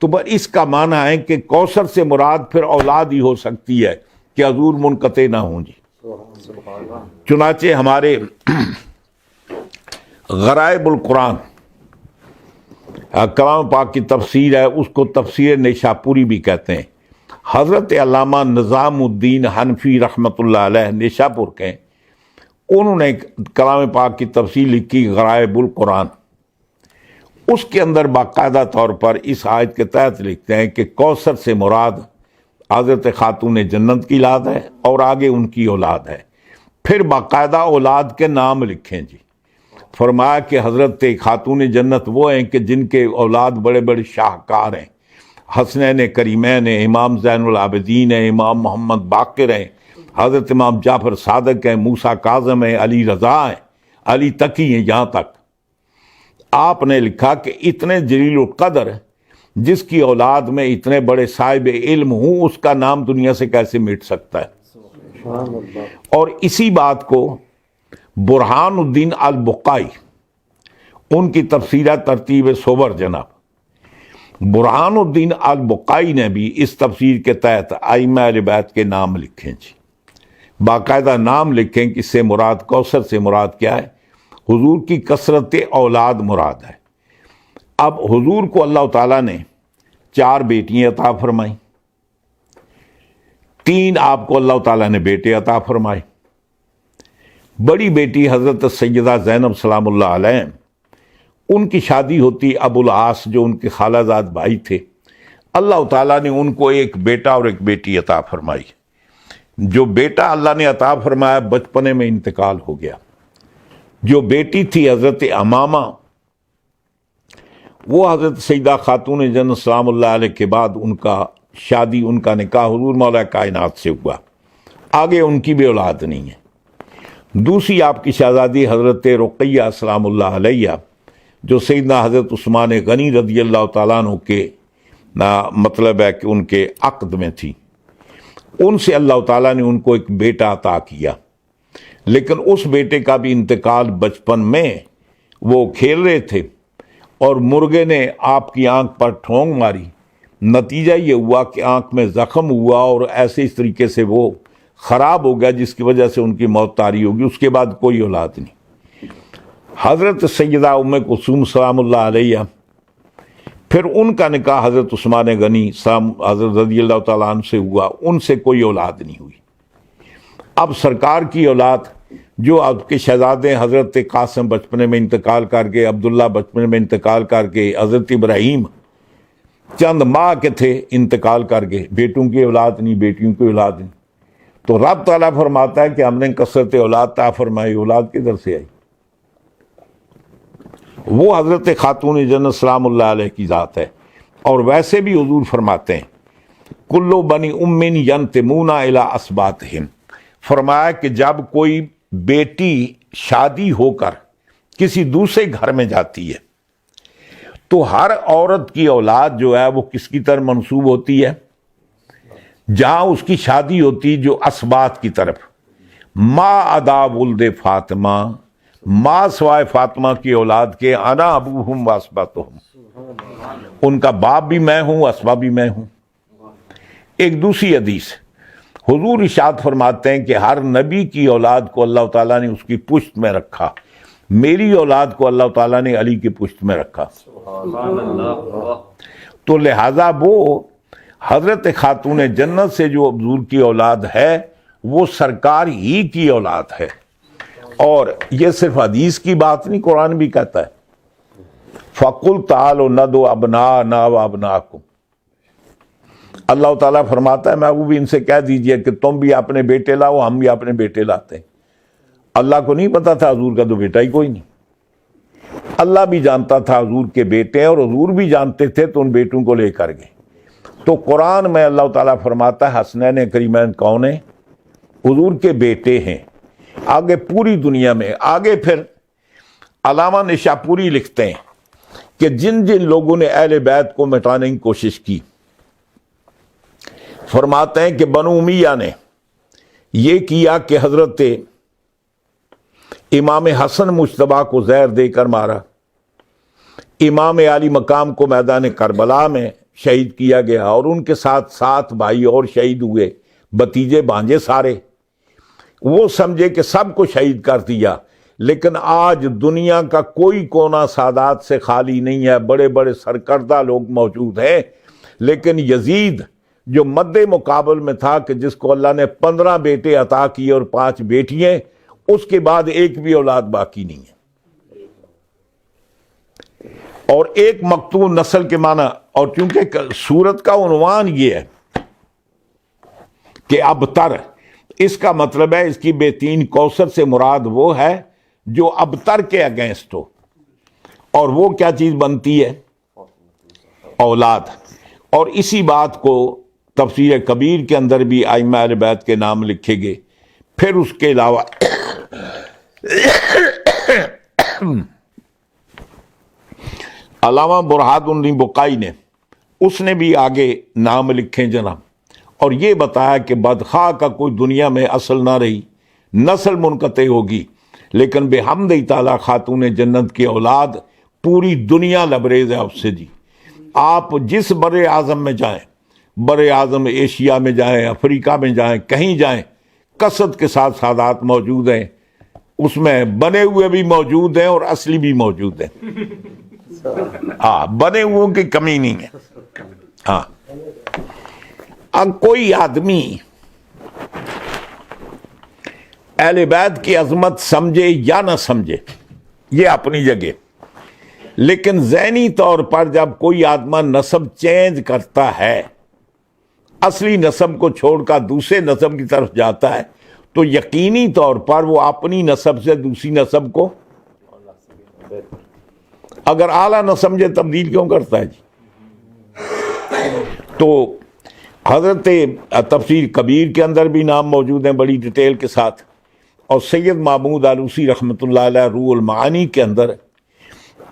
تو اس کا معنی ہے کہ کوثر سے مراد پھر اولاد ہی ہو سکتی ہے کہ حضور منقطع نہ ہوں جی۔ چنانچہ ہمارے غرائب القرآن کلام پاک کی تفسیر ہے، اس کو تفسیر نیشاپوری بھی کہتے ہیں۔ حضرت علامہ نظام الدین حنفی رحمۃ اللہ علیہ نیشاپور کے، انہوں نے کلام پاک کی تفسیر لکھی غرائب القرآن۔ اس کے اندر باقاعدہ طور پر اس آیت کے تحت لکھتے ہیں کہ کوثر سے مراد حضرت خاتون جنت کی اولاد ہے اور آگے ان کی اولاد ہے۔ پھر باقاعدہ اولاد کے نام لکھیں جی۔ فرمایا کہ حضرت خاتون جنت وہ ہیں کہ جن کے اولاد بڑے بڑے شاہکار ہیں، حسنین کریمین ہیں، امام زین العابدین ہیں، امام محمد باقر ہیں، حضرت امام جعفر صادق ہیں، موسیٰ کاظم ہیں، علی رضا ہیں، علی تقی ہیں۔ یہاں تک آپ نے لکھا کہ اتنے جلیل القدر جس کی اولاد میں اتنے بڑے صاحب علم ہوں، اس کا نام دنیا سے کیسے مٹ سکتا ہے؟ اور اسی بات کو برہان الدین البقائی، ان کی تفسیر ترتیب صور جناب، برہان الدین البقائی نے بھی اس تفسیر کے تحت ائمہ اہل بیت کے نام لکھیں جی، باقاعدہ نام لکھیں کہ اس سے مراد کوثر سے مراد کیا ہے؟ حضور کی کثرت اولاد مراد ہے۔ اب حضور کو اللہ تعالیٰ نے 4 بیٹیاں عطا فرمائیں، 3 آپ کو اللہ تعالیٰ نے بیٹے عطا فرمائے۔ بڑی بیٹی حضرت سیدہ زینب سلام اللہ علیہ، ان کی شادی ہوتی ابو العاص جو ان کے خالہ زاد بھائی تھے، اللہ تعالیٰ نے ان کو ایک بیٹا اور ایک بیٹی عطا فرمائی۔ جو بیٹا اللہ نے عطا فرمایا بچپنے میں انتقال ہو گیا۔ جو بیٹی تھی حضرت امامہ، وہ حضرت سیدہ خاتون جنت سلام اللہ علیہ کے بعد ان کا شادی، ان کا نکاح حضور مولا کائنات سے ہوا، آگے ان کی بھی اولاد نہیں ہے۔ دوسری آپ کی شہزادی حضرت رقیہ سلام اللہ علیہ، جو سیدنا حضرت عثمان غنی رضی اللہ تعالیٰ عنہ کے مطلب ہے کہ ان کے عقد میں تھی، ان سے اللہ تعالیٰ نے ان کو ایک بیٹا عطا کیا، لیکن اس بیٹے کا بھی انتقال بچپن میں، وہ کھیل رہے تھے اور مرغے نے آپ کی آنکھ پر ٹھونگ ماری، نتیجہ یہ ہوا کہ آنکھ میں زخم ہوا اور ایسے اس طریقے سے وہ خراب ہو گیا جس کی وجہ سے ان کی موت طاری ہوگی۔ اس کے بعد کوئی اولاد نہیں۔ حضرت سیدہ ام کلثوم سلام اللہ علیہ، پھر ان کا نکاح حضرت عثمان غنی حضرت رضی اللہ تعالیٰ عنہ سے ہوا، ان سے کوئی اولاد نہیں ہوئی۔ اب سرکار کی اولاد جو آپ کے شہزادے حضرت قاسم بچپنے میں انتقال کر گئے، عبداللہ بچپنے میں انتقال کر گئے، حضرت ابراہیم چند ماہ کے تھے انتقال کر گئے، بیٹوں کی اولاد نہیں، بیٹیوں کی اولاد نہیں۔ تو رب تعالیٰ فرماتا ہے کہ ہم نے کثرت اولاد عطا فرمائی، اولاد کدھر سے آئی؟ وہ حضرت خاتون جنت سلام اللہ علیہ کی ذات ہے۔ اور ویسے بھی حضور فرماتے ہیں کلو بنی امن ینتمون الی اسباطہم، فرمایا کہ جب کوئی بیٹی شادی ہو کر کسی دوسرے گھر میں جاتی ہے تو ہر عورت کی اولاد جو ہے وہ کس کی طرف منسوب ہوتی ہے؟ جہاں اس کی شادی ہوتی جو اسباط کی طرف، ما ادا ولد فاطمہ، ما سوائے فاطمہ کی اولاد کے، انا ابوہم و اسباطہم، ان کا باپ بھی میں ہوں، اسبا بھی میں ہوں۔ ایک دوسری حدیث حضور ارشاد فرماتے ہیں کہ ہر نبی کی اولاد کو اللہ تعالیٰ نے اس کی پشت میں رکھا، میری اولاد کو اللہ تعالیٰ نے علی کی پشت میں رکھا۔ تو لہذا وہ حضرت خاتون جنت سے جو حضور کی اولاد ہے وہ سرکار ہی کی اولاد ہے۔ اور یہ صرف حدیث کی بات نہیں، قرآن بھی کہتا ہے فَقُلْ تَعَالُوا نَدْعُ أَبْنَاءَنَا وَأَبْنَاءَكُمْ، اللہ تعالیٰ فرماتا ہے محبوب بھی ان سے کہہ دیجئے کہ تم بھی اپنے بیٹے لاؤ، ہم بھی اپنے بیٹے لاتے ہیں۔ اللہ کو نہیں پتا تھا حضور کا تو بیٹا ہی کوئی نہیں، اللہ بھی جانتا تھا حضور کے بیٹے ہیں، اور حضور بھی جانتے تھے تو ان بیٹوں کو لے کر گئے۔ تو قرآن میں اللہ تعالیٰ فرماتا ہے حسنین کریمین کون ہیں؟ حضور کے بیٹے ہیں۔ آگے پوری دنیا میں، آگے پھر علامہ نشاپوری لکھتے ہیں کہ جن جن لوگوں نے اہل بیت کو مٹانے کی کوشش کی، فرماتے ہیں کہ بنو امیہ نے یہ کیا کہ حضرت امام حسن مجتبیٰ کو زہر دے کر مارا، امام علی مقام کو میدان کربلا میں شہید کیا گیا، اور ان کے ساتھ 7 بھائی اور شہید ہوئے، بھتیجے بھانجے سارے۔ وہ سمجھے کہ سب کو شہید کر دیا، لیکن آج دنیا کا کوئی کونا سادات سے خالی نہیں ہے، بڑے بڑے سرکردہ لوگ موجود ہیں، لیکن یزید جو مد مقابل میں تھا کہ جس کو اللہ نے 15 بیٹے عطا کیے اور 5 بیٹیاں، اس کے بعد ایک بھی اولاد باقی نہیں ہے، اور ایک مقطوع نسل کے معنی، اور چونکہ سورت کا عنوان یہ ہے کہ ابتر، اس کا مطلب ہے اس کی بے-تین کوثر سے مراد وہ ہے جو ابتر کے اگینسٹ ہو، اور وہ کیا چیز بنتی ہے؟ اولاد۔ اور اسی بات کو تفسیر کبیر کے اندر بھی ائمہ اہل بیت کے نام لکھے گئے۔ پھر اس کے علاوہ علامہ برہان الدین بقائی نے، اس نے بھی آگے نام لکھے جناب، اور یہ بتایا کہ بدخواہ کا کوئی دنیا میں اصل نہ رہی، نسل منقطع ہوگی، لیکن بحمد تعالیٰ خاتون جنت کی اولاد پوری دنیا لبریز ہے اس سے۔ جی آپ جس بر اعظم میں جائیں، بر اعظم ایشیا میں جائیں، افریقہ میں جائیں، کہیں جائیں، کثرت کے ساتھ سادات موجود ہیں، اس میں بنے ہوئے بھی موجود ہیں اور اصلی بھی موجود ہیں۔ ہاں، بنے ہوئے کی کمی نہیں ہے۔ ہاں، اب کوئی آدمی اہل بیت کی عظمت سمجھے یا نہ سمجھے، یہ اپنی جگہ، لیکن ذہنی طور پر جب کوئی آدمی نسب چینج کرتا ہے، اصلی نسب کو چھوڑ کر دوسرے نسب کی طرف جاتا ہے، تو یقینی طور پر وہ اپنی نسب سے دوسری نسب کو اگر اعلیٰ نہ سمجھے تبدیل کیوں کرتا ہے؟ جی تو حضرت تفسیر کبیر کے اندر بھی نام موجود ہیں بڑی ڈیٹیل کے ساتھ، اور سید محمود آلوسی رحمۃ اللہ علیہ روح المعانی کے اندر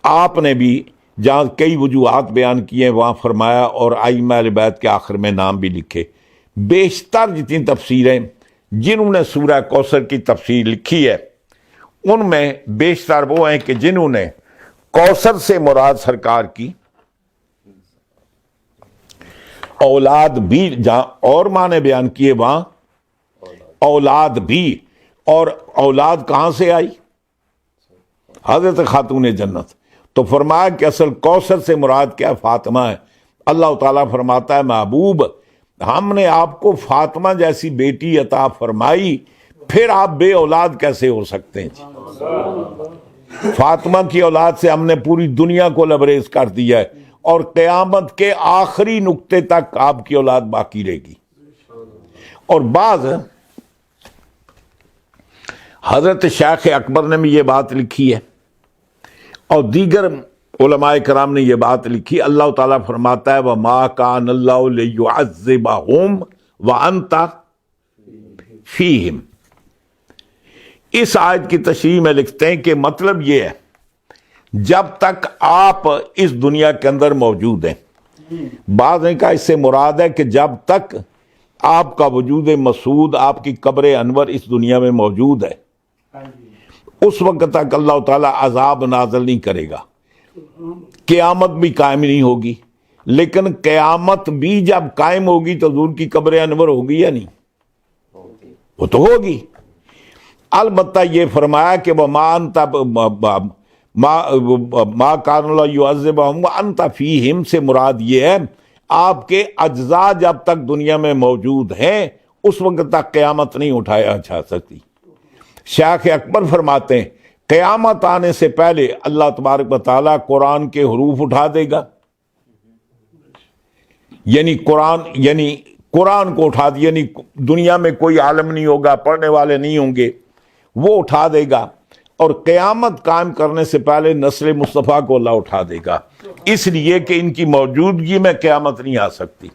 آپ نے بھی جہاں کئی وجوہات بیان کیے وہاں فرمایا، اور ائمہ اہل بیت کے آخر میں نام بھی لکھے۔ بیشتر جتنی تفسیریں جنہوں نے سورہ کوثر کی تفسیر لکھی ہے، ان میں بیشتر وہ ہیں کہ جنہوں نے کوثر سے مراد سرکار کی اولاد بھی، جہاں اور معنی بیان کیے وہاں اولاد بھی، اور اولاد کہاں سے آئی؟ حضرت خاتون جنت۔ تو فرمایا کہ اصل کوثر سے مراد کیا؟ فاطمہ ہے۔ اللہ تعالیٰ فرماتا ہے محبوب، ہم نے آپ کو فاطمہ جیسی بیٹی عطا فرمائی، پھر آپ بے اولاد کیسے ہو سکتے ہیں؟ فاطمہ کی اولاد سے ہم نے پوری دنیا کو لبریز کر دیا ہے، اور قیامت کے آخری نقطے تک آپ کی اولاد باقی رہے گی۔ اور بعض حضرت شیخ اکبر نے بھی یہ بات لکھی ہے، اور دیگر علماء کرام نے یہ بات لکھی۔ اللہ تعالیٰ فرماتا ہے وَمَا كَانَ اللَّهُ لِيُعَذِّبَهُمْ وَأَنْتَ فِيهِمْ۔ اس آیت کی تشریح میں لکھتے ہیں کہ مطلب یہ ہے جب تک آپ اس دنیا کے اندر موجود ہیں، بعض نے کہا اس سے مراد ہے کہ جب تک آپ کا وجود مسعود، آپ کی قبر انور اس دنیا میں موجود ہے، اس وقت تک اللہ تعالیٰ عذاب نازل نہیں کرے گا، قیامت بھی قائم نہیں ہوگی۔ لیکن قیامت بھی جب قائم ہوگی تو حضور کی قبر انور ہوگی یا نہیں؟ وہ تو ہوگی۔ البتہ یہ فرمایا کہ مَا كَانَ اللَّهُ يُعَذِّبُهُمْ وَأَنْتَ فِيهِمْ سے مراد یہ ہے آپ کے اجزاء جب تک دنیا میں موجود ہیں اس وقت تک قیامت نہیں اٹھایا جا سکتی۔ شیخ اکبر فرماتے ہیں قیامت آنے سے پہلے اللہ تبارک و تعالیٰ قرآن کے حروف اٹھا دے گا، یعنی قرآن کو اٹھا دے، یعنی دنیا میں کوئی عالم نہیں ہوگا، پڑھنے والے نہیں ہوں گے، وہ اٹھا دے گا، اور قیامت قائم کرنے سے پہلے نسل مصطفیٰ کو اللہ اٹھا دے گا، اس لیے کہ ان کی موجودگی میں قیامت نہیں آ سکتی۔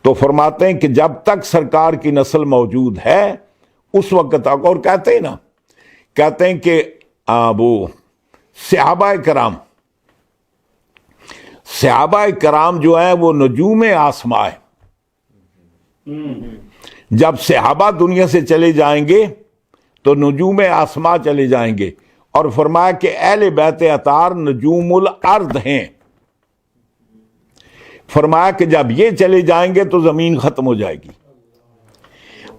تو فرماتے ہیں کہ جب تک سرکار کی نسل موجود ہے اس وقت تک، اور کہتے ہیں کہ وہ صحابہ کرام جو ہیں وہ نجوم آسماں ہیں۔ جب صحابہ دنیا سے چلے جائیں گے تو نجوم آسماں چلے جائیں گے، اور فرمایا کہ اہل بیت اطہار نجوم الارض ہیں۔ فرمایا کہ جب یہ چلے جائیں گے تو زمین ختم ہو جائے گی۔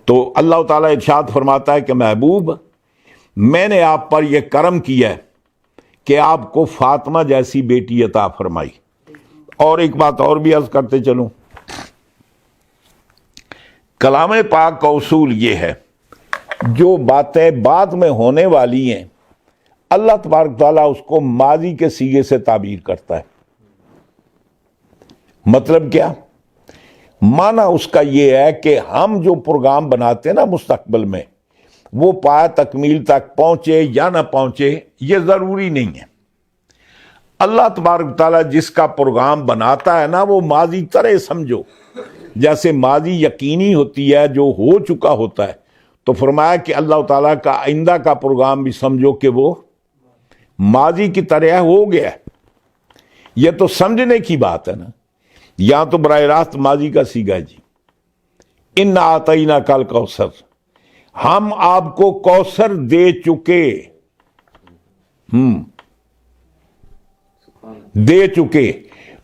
تو اللہ تعالیٰ ارشاد فرماتا ہے کہ محبوب، میں نے آپ پر یہ کرم کیا ہے کہ آپ کو فاطمہ جیسی بیٹی عطا فرمائی. اور ایک بات اور بھی عرض کرتے چلوں، کلام پاک کا اصول یہ ہے، جو باتیں بعد میں ہونے والی ہیں اللہ تبارک تعالیٰ اس کو ماضی کے صیغے سے تعبیر کرتا ہے. مطلب کیا؟ معنی اس کا یہ ہے کہ ہم جو پروگرام بناتے ہیں نا مستقبل میں، وہ پایا تکمیل تک پہنچے یا نہ پہنچے یہ ضروری نہیں ہے. اللہ تبارک تعالیٰ جس کا پروگرام بناتا ہے نا، وہ ماضی طرح سمجھو، جیسے ماضی یقینی ہوتی ہے جو ہو چکا ہوتا ہے، تو فرمایا کہ اللہ تعالیٰ کا آئندہ کا پروگرام بھی سمجھو کہ وہ ماضی کی طرح ہو گیا. یہ تو سمجھنے کی بات ہے نا. یہاں تو براہ راست ماضی کا صیغہ جی، اِنَّا أَعْطَيْنَاكَ الْكَوْثَرَ، ہم آپ کو کوثر دے چکے.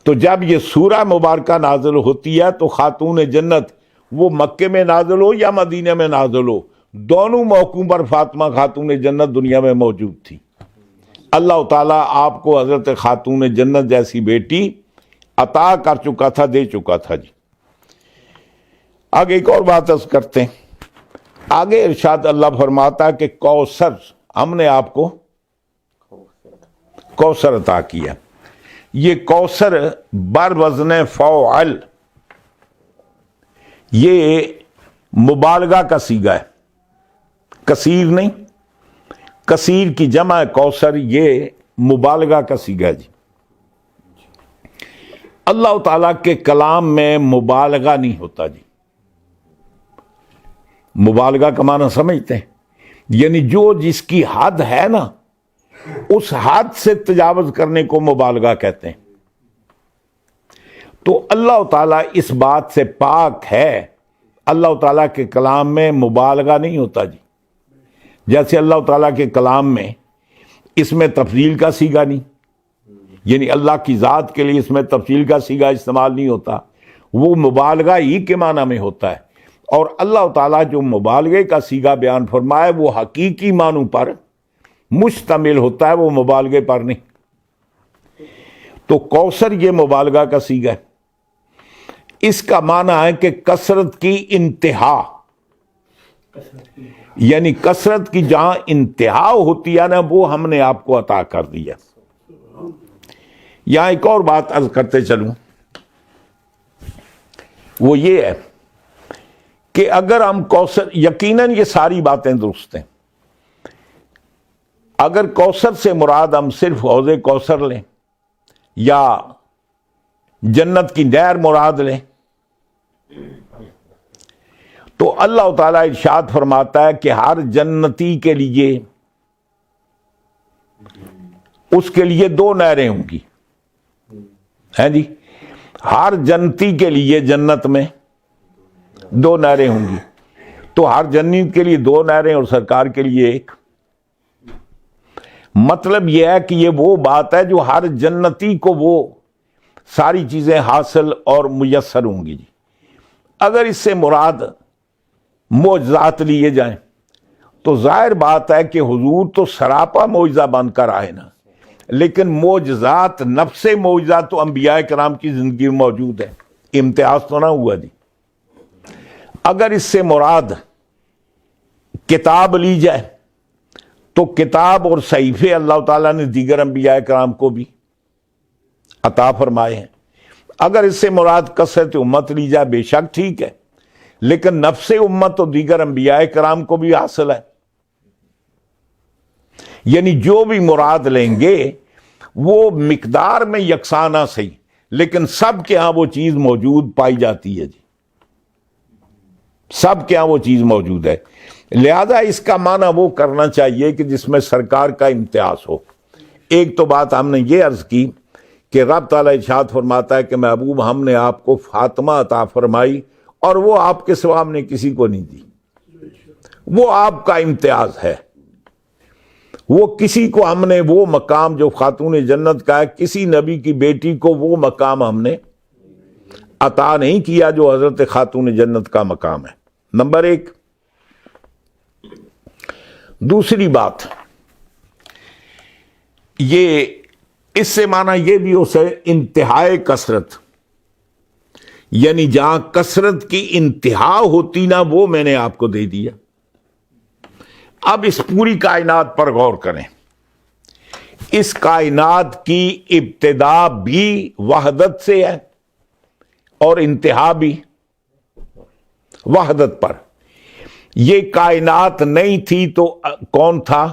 تو جب یہ سورہ مبارکہ نازل ہوتی ہے تو خاتون جنت وہ مکے میں نازل ہو یا مدینہ میں نازل ہو، دونوں موقعوں پر فاطمہ خاتون جنت دنیا میں موجود تھی. اللہ تعالیٰ آپ کو حضرت خاتون جنت جیسی بیٹی عطا کر چکا تھا، دے چکا تھا جی. آگے ایک اور بات عرض کرتے ہیں. آگے ارشاد اللہ فرماتا ہے کہ کوثر، ہم نے آپ کو کوثر عطا کیا. یہ کوثر بر وزن فعل، یہ مبالغہ کا صیغہ ہے، کثیر نہیں. کثیر کی جمع ہے کوثر، یہ مبالغہ کا صیغہ ہے جی. اللہ تعالیٰ کے کلام میں مبالغہ نہیں ہوتا جی. مبالغہ کا معنی سمجھتے ہیں؟ یعنی جو جس کی حد ہے نا، اس حد سے تجاوز کرنے کو مبالغہ کہتے ہیں. تو اللہ تعالیٰ اس بات سے پاک ہے. اللہ تعالیٰ کے کلام میں مبالغہ نہیں ہوتا جی. جیسے اللہ تعالیٰ کے کلام میں اس میں تفضیل کا صیغہ نہیں، یعنی اللہ کی ذات کے لیے اس میں تفصیل کا صیغہ استعمال نہیں ہوتا، وہ مبالغہ ہی کے معنی میں ہوتا ہے. اور اللہ تعالیٰ جو مبالغے کا صیغہ بیان فرمائے وہ حقیقی معنوں پر مشتمل ہوتا ہے، وہ مبالغے پر نہیں. تو کوثر یہ مبالغہ کا صیغہ ہے. اس کا معنی ہے کہ کثرت کی انتہا، یعنی کثرت کی جہاں انتہا ہوتی ہے نا، وہ ہم نے آپ کو عطا کر دیا. یہاں ایک اور بات عرض کرتے چلوں، وہ یہ ہے کہ اگر ہم کوثر، یقیناً یہ ساری باتیں درست ہیں. اگر کوثر سے مراد ہم صرف حوض کوثر لیں یا جنت کی نہر مراد لیں، تو اللہ تعالیٰ ارشاد فرماتا ہے کہ ہر جنتی کے لیے، اس کے لیے 2 نہریں ہوں گی. ہیں جی، ہر جنتی کے لیے جنت میں 2 نہریں ہوں گی. تو ہر جنت کے لیے 2 نہریں اور سرکار کے لیے 1. مطلب یہ ہے کہ یہ وہ بات ہے جو ہر جنتی کو وہ ساری چیزیں حاصل اور میسر ہوں گی جی. اگر اس سے مراد معجزات لیے جائیں تو ظاہر بات ہے کہ حضور تو سراپا معجزہ بن کر آئے نا، لیکن معجزات، نفس معجزہ تو انبیاء کرام کی زندگی میں موجود ہے، امتیاز تو نہ ہوا جی. اگر اس سے مراد کتاب لی جائے تو کتاب اور صحیفے اللہ تعالیٰ نے دیگر انبیاء کرام کو بھی عطا فرمائے ہیں. اگر اس سے مراد کثرت امت لی جائے، بے شک ٹھیک ہے، لیکن نفس امت تو دیگر انبیاء کرام کو بھی حاصل ہے. یعنی جو بھی مراد لیں گے وہ مقدار میں یکساں نہ صحیح، لیکن سب کے ہاں وہ چیز موجود پائی جاتی ہے جی. سب کے ہاں وہ چیز موجود ہے. لہذا اس کا معنی وہ کرنا چاہیے کہ جس میں سرکار کا امتیاز ہو. ایک تو بات ہم نے یہ عرض کی کہ رب تعالیٰ ارشاد فرماتا ہے کہ محبوب ہم نے آپ کو فاطمہ عطا فرمائی اور وہ آپ کے سوا ہم نے کسی کو نہیں دی. وہ آپ کا امتیاز ہے. وہ کسی کو ہم نے وہ مقام جو خاتون جنت کا ہے، کسی نبی کی بیٹی کو وہ مقام ہم نے عطا نہیں کیا جو حضرت خاتون جنت کا مقام ہے. نمبر 1. دوسری بات یہ اس سے معنی یہ بھی ہو سکے انتہائی کثرت، یعنی جہاں کثرت کی انتہا ہوتی نا وہ میں نے آپ کو دے دیا۔ اب اس پوری کائنات پر غور کریں، اس کائنات کی ابتدا بھی وحدت سے ہے اور انتہا بھی وحدت پر۔ یہ کائنات نہیں تھی تو کون تھا؟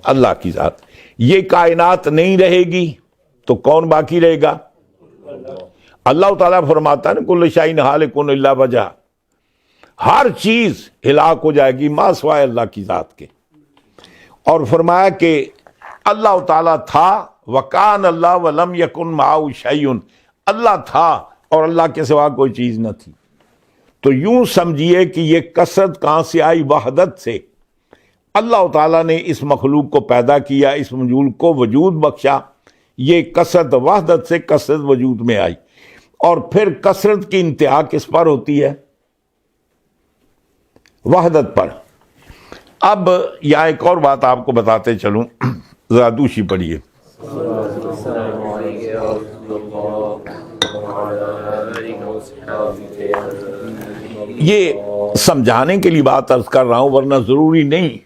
اللہ کی ذات۔ یہ کائنات نہیں رہے گی تو کون باقی رہے گا؟ اللہ تعالیٰ فرماتا ہے نا کل شیء ہالک الا وجہہ، ہر چیز ہلاک ہو جائے گی ما سوائے اللہ کی ذات کے۔ اور فرمایا کہ اللہ تعالیٰ تھا وکان اللہ ولم یکن معہ شیء، اللہ تھا اور اللہ کے سوا کوئی چیز نہ تھی۔ تو یوں سمجھیے کہ یہ کثرت کہاں سے آئی؟ وحدت سے۔ اللہ تعالیٰ نے اس مخلوق کو پیدا کیا، اس موجود کو وجود بخشا، یہ کثرت وحدت سے کثرت وجود میں آئی۔ اور پھر کثرت کی انتہا کس پر ہوتی ہے؟ وحدت پر۔ اب یہاں ایک اور بات آپ کو بتاتے چلوں، ذرا دوسری پڑھیے۔ یہ سمجھانے کے لیے بات عرض کر رہا ہوں، ورنہ ضروری نہیں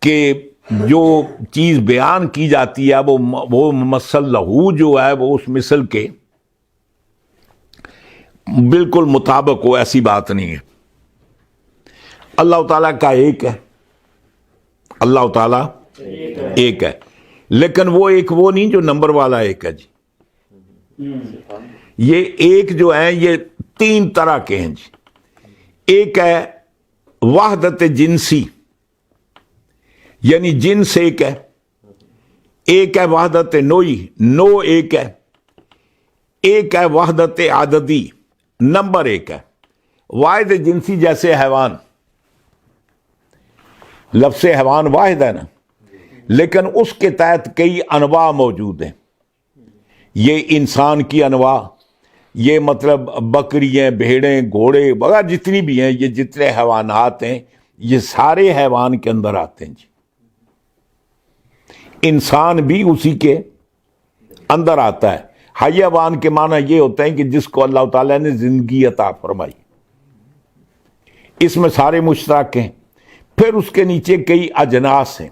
کہ جو چیز بیان کی جاتی ہے وہ مثل لہو جو ہے وہ اس مثل کے بالکل مطابق ہو، ایسی بات نہیں ہے۔ اللہ تعالیٰ کا ایک ہے، اللہ تعالیٰ ایک ہے، لیکن وہ ایک وہ نہیں جو نمبر والا ایک ہے جی۔ یہ ایک جو ہے یہ تین طرح کے ہیں جی۔ ایک ہے وحدت جنسی، یعنی جنس ایک ہے۔ ایک ہے وحدت نوعی، نو ایک ہے۔ ایک ہے وحدت عددی، نمبر ایک ہے۔ واحد جنسی جیسے حیوان، لفظ حیوان واحد ہے نا، لیکن اس کے تحت کئی انواع موجود ہیں۔ یہ انسان کی انواع، یہ مطلب بکریاں، بھیڑیں، گھوڑے وغیرہ جتنی بھی ہیں، یہ جتنے حیوانات ہیں یہ سارے حیوان کے اندر آتے ہیں جی۔ انسان بھی اسی کے اندر آتا ہے۔ حیوان کے معنی یہ ہوتا ہے کہ جس کو اللہ تعالیٰ نے زندگی عطا فرمائی، اس میں سارے مشترک ہیں۔ پھر اس کے نیچے کئی اجناس ہیں،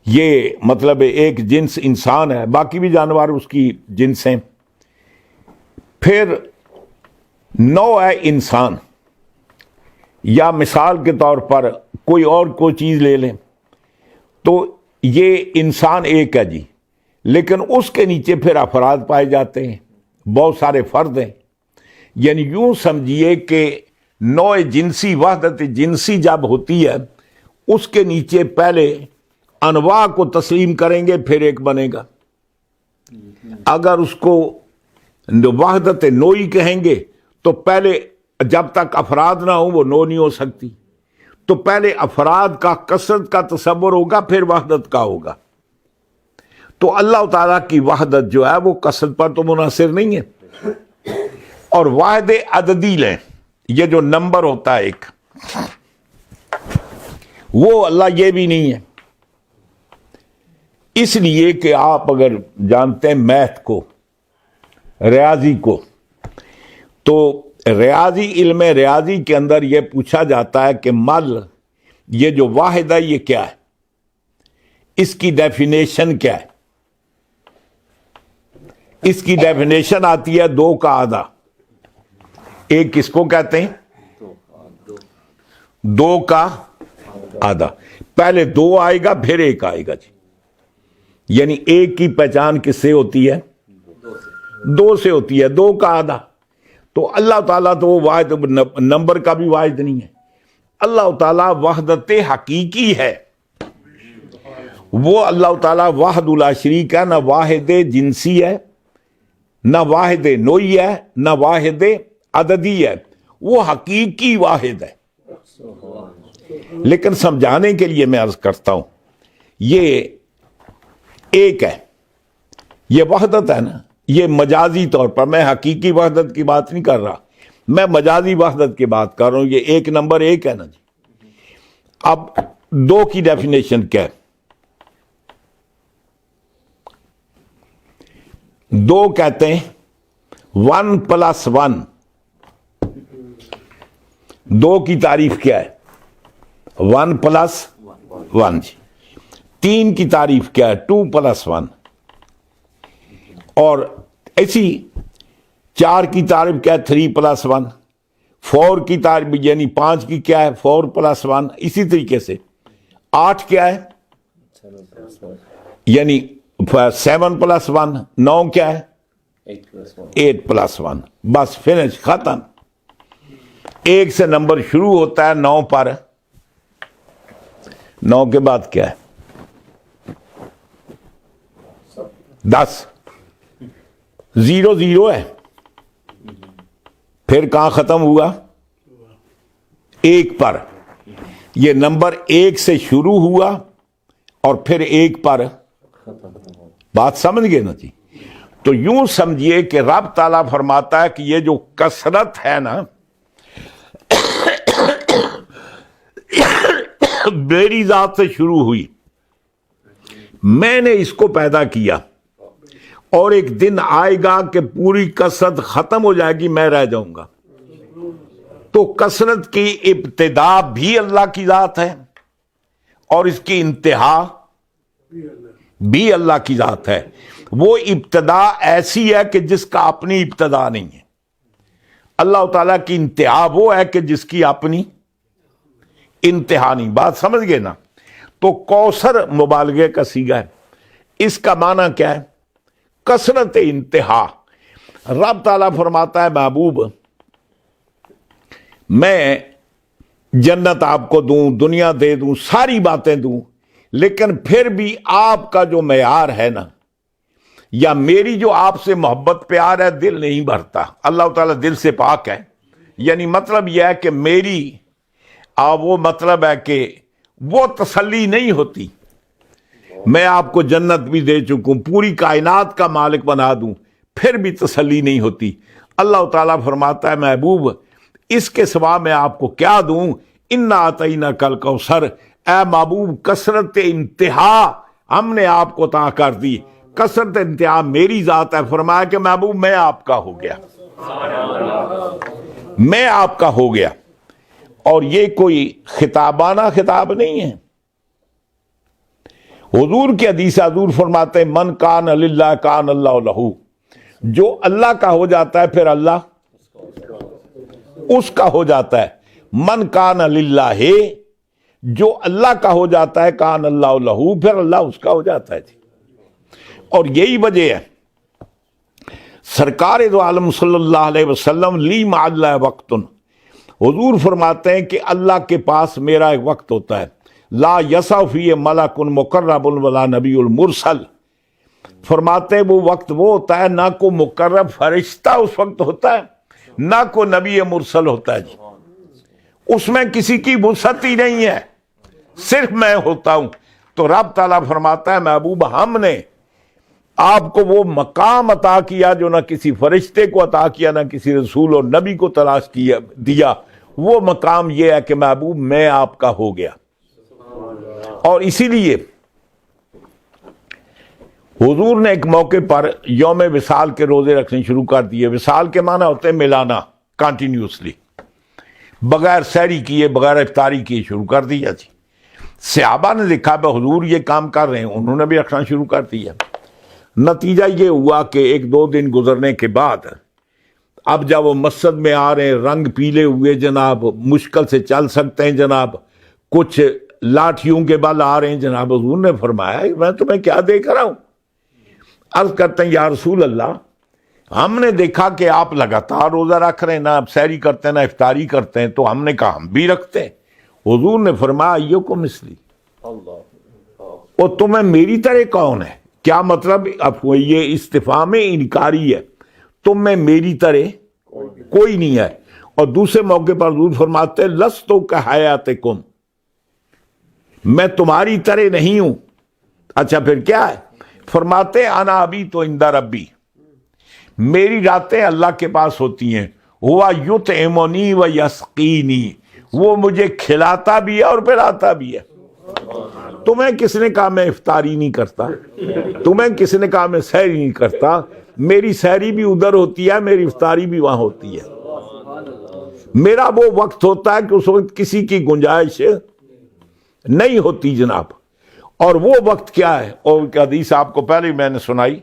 یہ مطلب ایک جنس انسان ہے، باقی بھی جانور اس کی جنس ہیں۔ پھر نوع ہے انسان، یا مثال کے طور پر کوئی اور کوئی چیز لے لیں تو یہ انسان ایک ہے جی، لیکن اس کے نیچے پھر افراد پائے جاتے ہیں، بہت سارے فرد ہیں۔ یعنی یوں سمجھیے کہ نوع جنسی، وحدت جنسی جب ہوتی ہے اس کے نیچے پہلے انواع کو تسلیم کریں گے پھر ایک بنے گا۔ اگر اس کو وحدت نوعی کہیں گے تو پہلے جب تک افراد نہ ہوں وہ نو نہیں ہو سکتی، تو پہلے افراد کا کثرت کا تصور ہوگا پھر وحدت کا ہوگا۔ تو اللہ تعالیٰ کی وحدت جو ہے وہ کثرت پر تو منحصر نہیں ہے۔ اور واحد عددی لیں، یہ جو نمبر ہوتا ہے ایک، وہ اللہ یہ بھی نہیں ہے۔ اس لیے کہ آپ اگر جانتے ہیں میتھ کو، ریاضی کو، تو ریاضی، علم ریاضی کے اندر یہ پوچھا جاتا ہے کہ مل، یہ جو واحد ہے یہ کیا ہے، اس کی ڈیفینیشن کیا ہے؟ اس کی ڈیفینیشن آتی ہے 2 کا آدھا۔ ایک کس کو کہتے ہیں؟ 2 کا آدھا۔ پہلے 2 آئے گا پھر 1 آئے گا جی۔ یعنی 1 کی پہچان کس سے ہوتی ہے؟ 2 سے ہوتی ہے، 2 کا آدھا۔ تو اللہ تعالیٰ تو وہ واحد، نمبر کا بھی واحد نہیں ہے۔ اللہ تعالیٰ وحدت حقیقی ہے، وہ اللہ تعالیٰ وحد لا شریک ہے، نہ واحد جنسی ہے، نہ واحد نوعی ہے، نہ واحد عددی ہے، وہ حقیقی واحد ہے۔ لیکن سمجھانے کے لیے میں عرض کرتا ہوں، یہ ایک ہے، یہ وحدت ہے نا، یہ مجازی طور پر، میں حقیقی وحدت کی بات نہیں کر رہا، میں مجازی وحدت کی بات کر رہا ہوں۔ یہ ایک نمبر 1 ہے نا جی۔ اب دو کی ڈیفینیشن کیا ہے؟ دو کہتے ہیں 1 + 1. دو کی تعریف کیا ہے؟ 1 + 1. جی. 3 کی تعریف کیا ہے؟ 2 + 1. اور ایسی 4 کی تعریف کیا ہے؟ 3 + 1. 4 کی تعریف یعنی 5 کی کیا ہے؟ 4 + 1. اسی طریقے سے 8 کیا ہے؟ یعنی 7 + 1. 9 کیا ہے؟ 8 + 1. بس فنش، ختم. 1 سے نمبر شروع ہوتا ہے 9 پر. 9 کے بعد کیا ہے؟ 10. 0 0 ہے. پھر کہاں ختم ہوا؟ 1 پر. یہ نمبر 1 سے شروع ہوا اور پھر 1 پر. بات سمجھ گئے نا جی؟ تو یوں سمجھیے کہ رب تعالیٰ فرماتا ہے کہ یہ جو کثرت ہے نا، میری ذات سے شروع ہوئی. میں نے اس کو پیدا کیا اور ایک دن آئے گا کہ پوری کثرت ختم ہو جائے گی، میں رہ جاؤں گا. تو کثرت کی ابتدا بھی اللہ کی ذات ہے اور اس کی انتہا بھی اللہ کی ذات ہے. وہ ابتدا ایسی ہے کہ جس کا اپنی ابتدا نہیں ہے. اللہ تعالیٰ کی انتہا وہ ہے کہ جس کی اپنی انتہا نہیں. بات سمجھ گئے نا؟ تو کوثر مبالغے کا صیغہ ہے. اس کا معنی کیا ہے؟ کثرت انتہا. رب تعالیٰ فرماتا ہے محبوب میں جنت آپ کو دوں، دنیا دے دوں، ساری باتیں دوں، لیکن پھر بھی آپ کا جو معیار ہے نا، یا میری جو آپ سے محبت پیار ہے، دل نہیں بھرتا. اللہ تعالیٰ دل سے پاک ہے. یعنی مطلب یہ ہے کہ میری وہ مطلب ہے کہ وہ تسلی نہیں ہوتی. میں آپ کو جنت بھی دے چکوں، پوری کائنات کا مالک بنا دوں، پھر بھی تسلی نہیں ہوتی. اللہ تعالیٰ فرماتا ہے محبوب اس کے سوا میں آپ کو کیا دوں؟ انا اعطیناک الکوثر. اے محبوب کثرت انتہا ہم نے آپ کو عطا کر دی. کثرت انتہا میری ذات ہے. فرمایا کہ محبوب میں آپ کا ہو گیا، میں آپ کا ہو گیا. اور یہ کوئی خطابانہ خطاب نہیں ہے. حضور کی حدیث حضور فرماتے ہیں من کان للہ کان اللہ لہو. جو اللہ کا ہو جاتا ہے پھر اللہ اس کا ہو جاتا ہے. من کان للہ ہے، جو اللہ کا ہو جاتا ہے کان اللہ لہو، پھر اللہ اس کا ہو جاتا ہے. جی. اور یہی وجہ ہے سرکار دو عالم صلی اللہ علیہ وسلم لی مع اللہ وقت. حضور فرماتے ہیں کہ اللہ کے پاس میرا ایک وقت ہوتا ہے لا یسع فیہ ملک مقرب ولا نبی المرسل. فرماتے ہیں وہ وقت وہ ہوتا ہے نہ کو مقرب فرشتہ اس وقت ہوتا ہے، نہ کو نبی مرسل ہوتا ہے. جی. اس میں کسی کی وسعت ہی نہیں ہے، صرف میں ہوتا ہوں. تو رب تعالیٰ فرماتا ہے محبوب ہم نے آپ کو وہ مقام عطا کیا جو نہ کسی فرشتے کو عطا کیا، نہ کسی رسول اور نبی کو تلاش کیا دیا. وہ مقام یہ ہے کہ محبوب میں آپ کا ہو گیا. اور اسی لیے حضور نے ایک موقع پر یوم وصال کے روزے رکھنے شروع کر دیے. وصال کے معنی ہوتے ہیں ملانا، کنٹینیوسلی، بغیر سحری کیے، بغیر افطاری کیے شروع کر دیا. جی. صحابہ نے دیکھا کہ حضور یہ کام کر رہے ہیں، انہوں نے بھی رکھنا شروع کر دیا. نتیجہ یہ ہوا کہ 1-2 دن گزرنے کے بعد اب جب وہ مسجد میں آ رہے ہیں رنگ پیلے ہوئے جناب، مشکل سے چل سکتے ہیں جناب، کچھ لاٹھیوں کے بل آ رہے ہیں جناب. حضور نے فرمایا میں تمہیں کیا دیکھ رہا ہوں؟ عرض کرتے ہیں یا رسول اللہ ہم نے دیکھا کہ آپ لگاتار روزہ رکھ رہے ہیں، نہ سحری کرتے ہیں نہ افطاری کرتے ہیں، تو ہم نے کہا ہم بھی رکھتے ہیں. حضور نے فرمایا ایکم مثلی، اور تمہیں میری طرح کون ہے؟ کیا مطلب؟ اب یہ استفہام انکاری ہے، تم میں میری طرح کوئی نہیں ہے. اور دوسرے موقع پر حضور فرماتے لستو کحیاتکم، میں تمہاری طرح نہیں ہوں. اچھا پھر کیا ہے؟ فرماتے انا ابی تو عند ربی، میری راتیں اللہ کے پاس ہوتی ہیں. ہوا یطعمنی و یسقینی، وہ مجھے کھلاتا بھی ہے اور پلاتا بھی ہے. تمہیں کس نے کہا میں افطاری نہیں کرتا؟ تمہیں کس نے کہا میں سحری نہیں کرتا؟ میری سحری بھی ادھر ہوتی ہے، میری افطاری بھی وہاں ہوتی ہے۔ میرا وہ وقت ہوتا ہے کہ اس وقت کسی کی گنجائش نہیں ہوتی جناب۔ اور وہ وقت کیا ہے؟ اور حدیث آپ کو پہلے میں نے سنائی،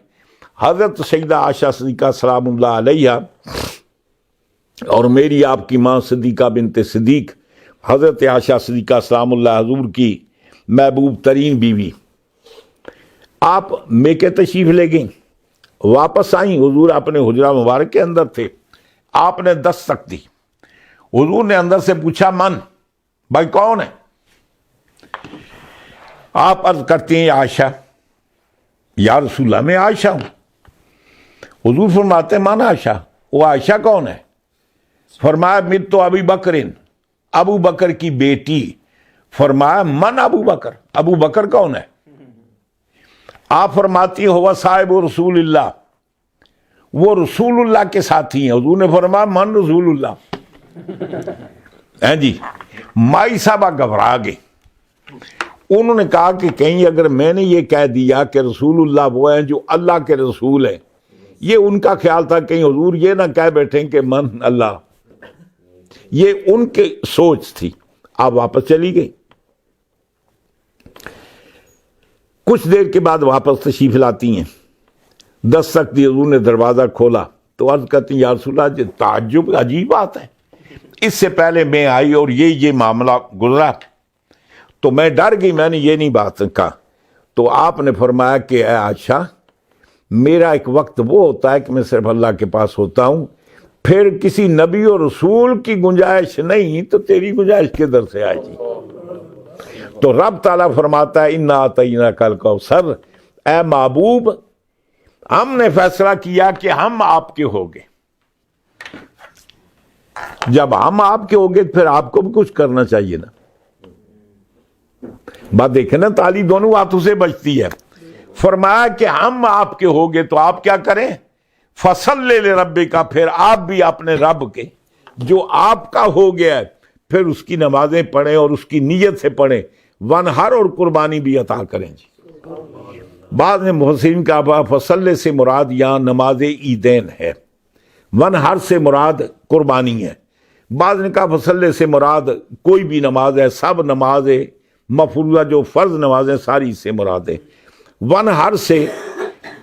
حضرت سیدہ عائشہ صدیقہ سلام اللہ علیہ اور میری آپ کی ماں صدیقہ بنت صدیق حضرت عائشہ صدیقہ سلام اللہ حضور کی محبوب ترین بیوی، آپ میکے تشریف لے گئیں، واپس آئیں، حضور اپنے حجرہ مبارک کے اندر تھے، آپ نے دستک دی، حضور نے اندر سے پوچھا من، بھائی کون ہے؟ آپ عرض کرتے ہیں عائشہ، یا رسول اللہ میں عائشہ ہوں۔ حضور فرماتے ہیں من عائشہ، وہ عائشہ کون ہے؟ فرمایا مت تو ابی بکرن، ابو بکر کی بیٹی۔ فرمایا من ابو بکر، ابو بکر کون ہے؟ آپ فرماتی ہوا صاحب رسول اللہ، وہ رسول اللہ کے ساتھی ہیں۔ حضور نے فرمایا من رسول اللہ ہیں جی۔ مائی صاحبہ گھبرا گئے، انہوں نے کہا کہ کہیں اگر میں نے یہ کہہ دیا کہ رسول اللہ وہ ہیں جو اللہ کے رسول ہیں، یہ ان کا خیال تھا کہیں حضور یہ نہ کہہ بیٹھیں کہ من اللہ، یہ ان کی سوچ تھی۔ آپ واپس چلی گئی، کچھ دیر کے بعد واپس تشریف لاتی ہیں، دستک دی، حضور نے دروازہ کھولا تو عرض کرتی ہیں یا رسول اللہ، یہ تعجب عجیب بات ہے، اس سے پہلے میں آئی اور یہ معاملہ گزرا تو میں ڈر گئی، میں نے یہ نہیں بات کہا۔ تو آپ نے فرمایا کہ اے عائشہ، میرا ایک وقت وہ ہوتا ہے کہ میں صرف اللہ کے پاس ہوتا ہوں، پھر کسی نبی اور رسول کی گنجائش نہیں تو تیری گنجائش کدھر سے آئے گی؟ تو رب تعالیٰ فرماتا ہے انا اعطیناک الکوثر، اے محبوب ہم نے فیصلہ کیا کہ ہم آپ کے ہوگے، جب ہم آپ کے ہوگے پھر آپ کو بھی کچھ کرنا چاہیے نا۔ بات دیکھیں نا، تالی دونوں ہاتھوں سے بجتی ہے۔ فرمایا کہ ہم آپ کے ہوگے تو آپ کیا کریں؟ فصلی لربک، پھر آپ بھی اپنے رب کے جو آپ کا ہو گیا ہے پھر اس کی نمازیں پڑھیں اور اس کی نیت سے پڑھیں، ونہر اور قربانی بھی عطا کریں جی۔ بعض نے محسنین کا فصلی سے مراد یہاں نماز عیدین ہے، ونہر سے مراد قربانی ہے۔ بعض نے کہا فصلی سے مراد کوئی بھی نماز ہے، سب نمازیں مفروضہ جو فرض نمازیں ساری سے مراد ہے۔ ونہر سے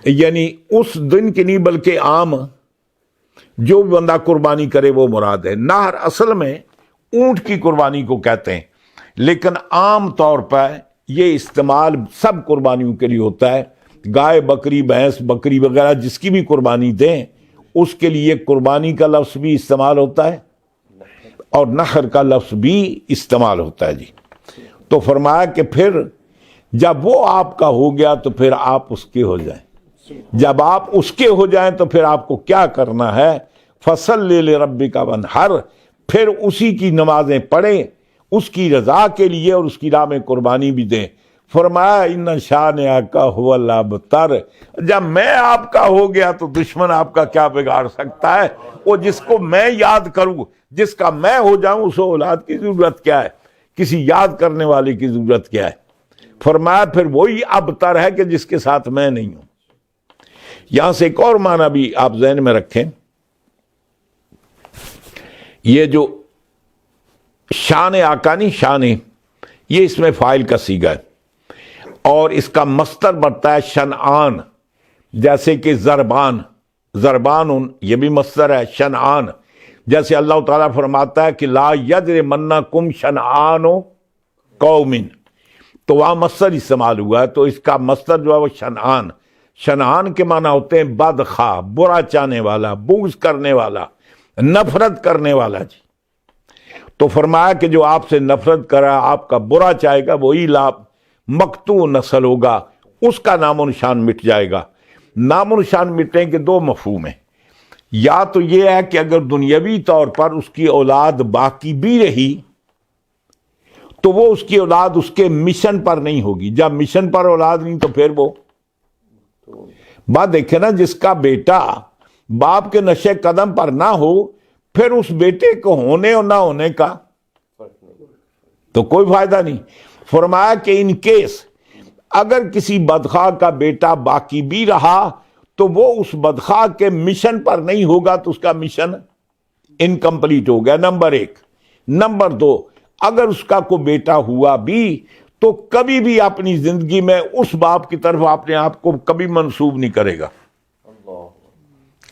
یعنی اس دن کی نہیں بلکہ عام جو بندہ قربانی کرے وہ مراد ہے۔ نہر اصل میں اونٹ کی قربانی کو کہتے ہیں، لیکن عام طور پر یہ استعمال سب قربانیوں کے لیے ہوتا ہے۔ گائے، بکری، بھینس، بکری وغیرہ جس کی بھی قربانی دیں اس کے لیے قربانی کا لفظ بھی استعمال ہوتا ہے اور نحر کا لفظ بھی استعمال ہوتا ہے جی۔ تو فرمایا کہ پھر جب وہ آپ کا ہو گیا تو پھر آپ اس کے ہو جائیں، جب آپ اس کے ہو جائیں تو پھر آپ کو کیا کرنا ہے؟ فصلی لربک وانحر، پھر اسی کی نمازیں پڑھیں اس کی رضا کے لیے اور اس کی راہ میں قربانی بھی دیں۔ فرمایا ان شانئک ھو الابتر، جب میں آپ کا ہو گیا تو دشمن آپ کا کیا بگاڑ سکتا ہے؟ وہ جس کو میں یاد کروں، جس کا میں ہو جاؤں، اس اولاد کی ضرورت کیا ہے؟ کسی یاد کرنے والے کی ضرورت کیا ہے؟ فرمایا پھر وہی ابتر ہے کہ جس کے ساتھ میں نہیں ہوں۔ یہاں سے ایک اور معنی بھی آپ ذہن میں رکھیں، یہ جو شان آقا نہیں، شان یہ اس میں فاعل کا صیغہ ہے اور اس کا مصدر بنتا ہے شنعان، جیسے کہ زربان، زربان یہ بھی مصدر ہے، شنعان جیسے اللہ تعالیٰ فرماتا ہے کہ لا یجرمنکم شنعان قوم، تو وہاں مصدر استعمال ہوا ہے، تو اس کا مصدر جو ہے وہ شنعان، شنعان کے معنی ہوتے ہیں بدخواہ، برا چاہنے والا، بغض کرنے والا، نفرت کرنے والا جی۔ تو فرمایا کہ جو آپ سے نفرت کرا، آپ کا برا چاہے گا، وہی مقتوع نسل ہوگا، اس کا نام و نشان مٹ جائے گا۔ نام و نشان مٹنے کے دو مفہوم ہیں، یا تو یہ ہے کہ اگر دنیاوی طور پر اس کی اولاد باقی بھی رہی تو وہ اس کی اولاد اس کے مشن پر نہیں ہوگی، جب مشن پر اولاد نہیں تو پھر وہ بات دیکھیں نا، جس کا بیٹا باپ کے نشے قدم پر نہ ہو پھر اس بیٹے کو ہونے اور نہ ہونے کا تو کوئی فائدہ نہیں۔ فرمایا کہ ان کیس اگر کسی بدخواہ کا بیٹا باقی بھی رہا تو وہ اس بدخواہ کے مشن پر نہیں ہوگا تو اس کا مشن انکمپلیٹ ہو گیا، نمبر 1۔ نمبر 2، اگر اس کا کوئی بیٹا ہوا بھی تو کبھی بھی اپنی زندگی میں اس باپ کی طرف اپنے آپ کو کبھی منسوب نہیں کرے گا،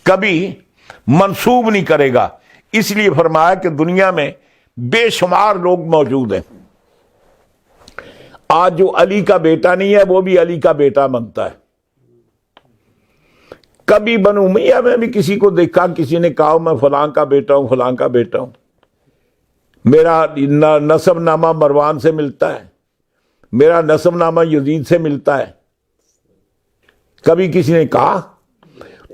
کبھی منسوب نہیں کرے گا۔ اس لیے فرمایا کہ دنیا میں بے شمار لوگ موجود ہیں، آج جو علی کا بیٹا نہیں ہے وہ بھی علی کا بیٹا بنتا ہے۔ کبھی بنو امیہ میں بھی کسی کو دیکھا، کسی نے کہا میں فلاں کا بیٹا ہوں، فلاں کا بیٹا ہوں، میرا نسب نامہ مروان سے ملتا ہے، میرا نسب نامہ یزید سے ملتا ہے، کبھی کسی نے کہا؟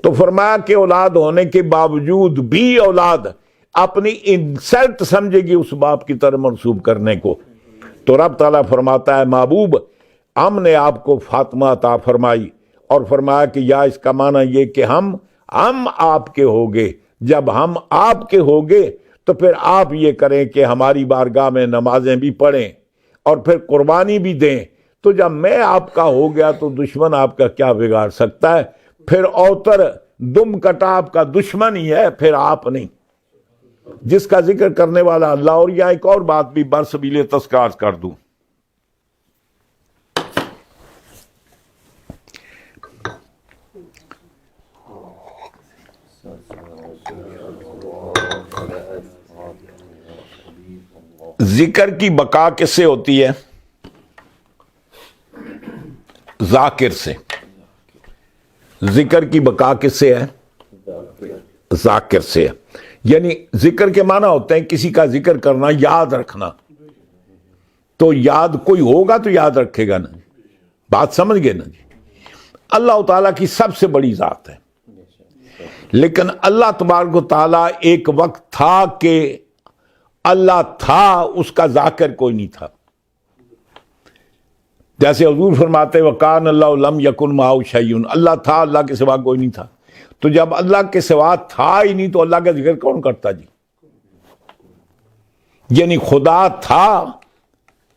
تو فرمایا کہ اولاد ہونے کے باوجود بھی اولاد اپنی انسلٹ سمجھے گی اس باپ کی طرف منسوب کرنے کو، تو رب تعالیٰ فرماتا ہے محبوب ہم نے آپ کو فاطمہ عطا فرمائی، اور فرمایا کہ یا اس کا معنی یہ کہ ہم آپ کے ہوگے، جب ہم آپ کے ہوگے تو پھر آپ یہ کریں کہ ہماری بارگاہ میں نمازیں بھی پڑھیں اور پھر قربانی بھی دیں، تو جب میں آپ کا ہو گیا تو دشمن آپ کا کیا بگاڑ سکتا ہے؟ پھر اوتر دم کٹا آپ کا دشمن ہی ہے، پھر آپ نہیں، جس کا ذکر کرنے والا اللہ۔ اور یہاں ایک اور بات بھی برسبیل تذکار کر دوں، ذکر کی بقا کس سے ہوتی ہے؟ ذاکر سے۔ ذکر کی بقا کس سے ہے؟ ذاکر سے ہے۔ یعنی ذکر کے معنی ہوتے ہیں کسی کا ذکر کرنا، یاد رکھنا، تو یاد کوئی ہوگا تو یاد رکھے گا نا، بات سمجھ گئے نا جی؟ اللہ تعالیٰ کی سب سے بڑی ذات ہے، لیکن اللہ تبارک و تعالیٰ ایک وقت تھا کہ اللہ تھا، اس کا ذاکر کوئی نہیں تھا۔ جیسے حضور فرماتے وَقَانَ اللَّهُ لَمْ يَكُنْ مَعَهُ شَيْءٌ، اللہ تھا، اللہ کے سوا کوئی نہیں تھا۔ تو جب اللہ کے سوا تھا ہی نہیں تو اللہ کا ذکر کون کرتا جی؟ یعنی خدا تھا،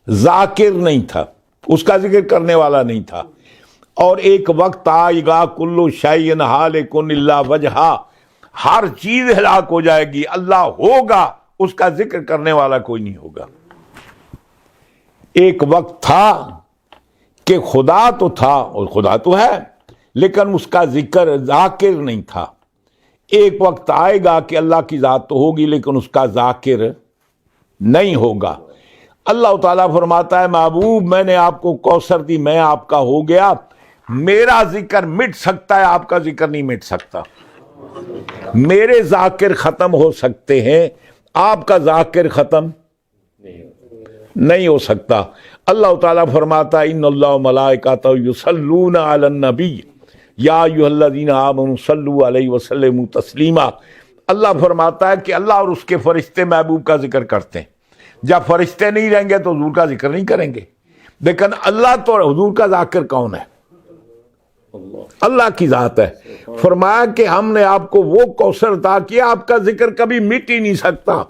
ذاکر نہیں تھا، اس کا ذکر کرنے والا نہیں تھا۔ اور ایک وقت آئے گا کلو شیء ہالک الا وجہہ، ہر چیز ہلاک ہو جائے گی، اللہ ہوگا، اس کا ذکر کرنے والا کوئی نہیں ہوگا۔ ایک وقت تھا کہ خدا تو تھا اور خدا تو ہے، لیکن اس کا ذکر ذاکر نہیں تھا۔ ایک وقت آئے گا کہ اللہ کی ذات تو ہوگی لیکن اس کا ذاکر نہیں ہوگا۔ اللہ تعالیٰ فرماتا ہے محبوب میں نے آپ کو کوثر دی، میں آپ کا ہو گیا، میرا ذکر مٹ سکتا ہے، آپ کا ذکر نہیں مٹ سکتا۔ میرے ذاکر ختم ہو سکتے ہیں، آپ کا ذاکر ختم نہیں ہو سکتا۔ اللہ تعالیٰ فرماتا ہے ان اللہ و ملائکتہ یصلون علی النبی یا ایھا الذین آمنوا صلوا علیہ وسلموا تسلیما۔ اللہ فرماتا ہے کہ اللہ اور اس کے فرشتے محبوب کا ذکر کرتے ہیں۔ جب فرشتے نہیں رہیں گے تو حضور کا ذکر نہیں کریں گے، لیکن اللہ تو حضور کا ذاکر کون ہے؟ اللہ کی ذات ہے۔ فرمایا کہ ہم نے آپ کو وہ کوثر عطا کیا، آپ کا ذکر کبھی مٹ ہی نہیں سکتا۔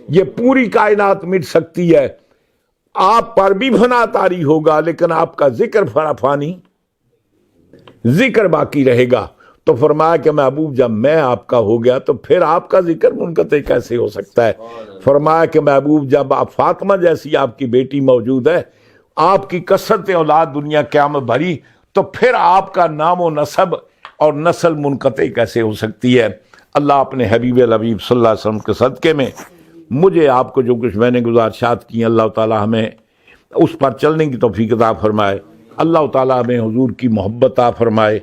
یہ پوری کائنات مٹ سکتی ہے، آپ پر بھی فنا طاری ہوگا لیکن آپ کا ذکر فانی ذکر باقی رہے گا۔ تو فرمایا کہ محبوب جب میں آپ کا ہو گیا تو پھر آپ کا ذکر منقطع کیسے ہو سکتا ہے؟ فرمایا کہ محبوب جب آپ فاطمہ جیسی آپ کی بیٹی موجود ہے، آپ کی کثرت اولاد دنیا قیامت بھری، تو پھر آپ کا نام و نسب اور نسل منقطع کیسے ہو سکتی ہے؟ اللہ اپنے حبیب الحبیب صلی اللہ علیہ وسلم کے صدقے میں مجھے آپ کو جو کچھ میں نے گزارشات کی، اللہ تعالیٰ ہمیں اس پر چلنے کی توفیق عطا فرمائے۔ اللہ تعالیٰ ہمیں حضور کی محبت عطا فرمائے،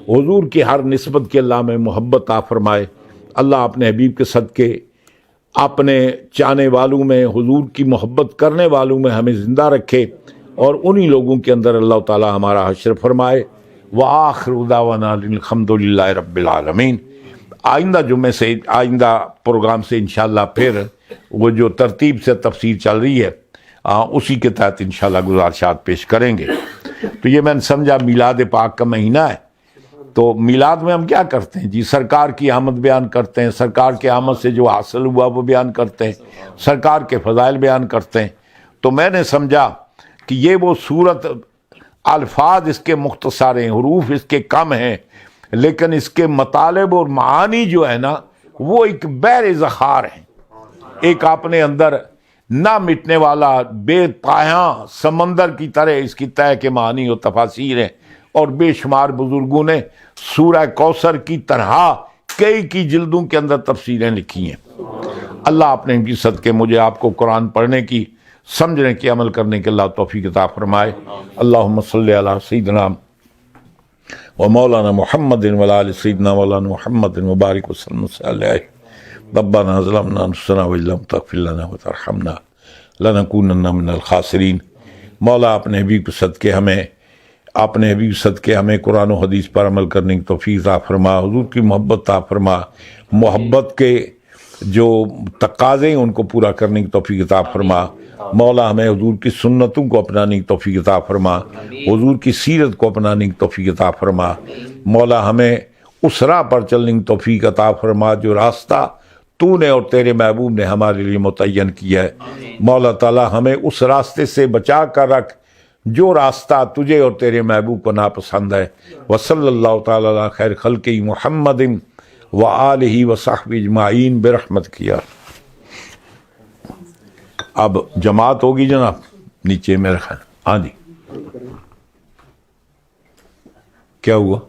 حضور کی ہر نسبت کے اللہ میں محبت عطا فرمائے۔ اللہ اپنے حبیب کے صدقے اپنے چاہنے والوں میں، حضور کی محبت کرنے والوں میں ہمیں زندہ رکھے، اور انہی لوگوں کے اندر اللہ تعالیٰ ہمارا حشر فرمائے۔ وآخر دعوانا الحمد للہ رب العالمین۔ آئندہ جمعے سے، آئندہ پروگرام سے انشاءاللہ پھر وہ جو ترتیب سے تفسیر چل رہی ہے اسی کے تحت انشاءاللہ گزارشات پیش کریں گے۔ تو یہ میں نے سمجھا میلاد پاک کا مہینہ ہے، تو میلاد میں ہم کیا کرتے ہیں جی؟ سرکار کی آمد بیان کرتے ہیں، سرکار کے آمد سے جو حاصل ہوا وہ بیان کرتے ہیں، سرکار کے فضائل بیان کرتے ہیں۔ تو میں نے سمجھا کہ یہ وہ صورت الفاظ اس کے مختصر ہیں، حروف اس کے کم ہیں، لیکن اس کے مطالب اور معانی جو ہے نا وہ ایک بحر ذخار ہیں، ایک اپنے اندر نہ مٹنے والا بے پایاں سمندر کی طرح اس کی تہ کے معانی و تفاسیر ہیں، اور بے شمار بزرگوں نے سورہ کوثر کی طرح کئی کی جلدوں کے اندر تفسیریں لکھی ہیں۔ اللہ اپنے ان کی صدقے مجھے آپ کو قرآن پڑھنے کی، سمجھنے کی، عمل کرنے کے اللہ توفیق عطا فرمائے۔ اللہم صلی علی سیدنا و مولانا محمد و علی سیدنا مولانا محمد مبارک وسلم علیہ۔ ربنا ظلمنا انفسنا وان لم تغفر لنا وترحمنا لنکونن من الخاسرین۔ مولا اپنے حبیب صدقے ہمیں قرآن و حدیث پر عمل کرنے کی توفیق عطا فرما، حضور کی محبت عطا فرما، محبت کے جو تقاضے ہیں ان کو پورا کرنے کی توفیق عطا فرما۔ مولا ہمیں حضور کی سنتوں کو اپنانے کی توفیق عطا فرما، حضور کی سیرت کو اپنانے کی توفیق عطا فرما۔ مولا ہمیں اس راہ پر چلنے کی توفیق عطا فرما جو راستہ تو نے اور تیرے محبوب نے ہمارے لیے متعین کیا ہے۔ مولا تعالی ہمیں اس راستے سے بچا کر رکھ جو راستہ تجھے اور تیرے محبوب کو ناپسند ہے۔ وصلی اللہ تعالی علی خیر خلقہ محمد وآلہ وصحبہ اجمعین برحمتک یا۔ اب جماعت ہوگی جناب نیچے میرے خیال۔ ہاں جی، کیا ہوا؟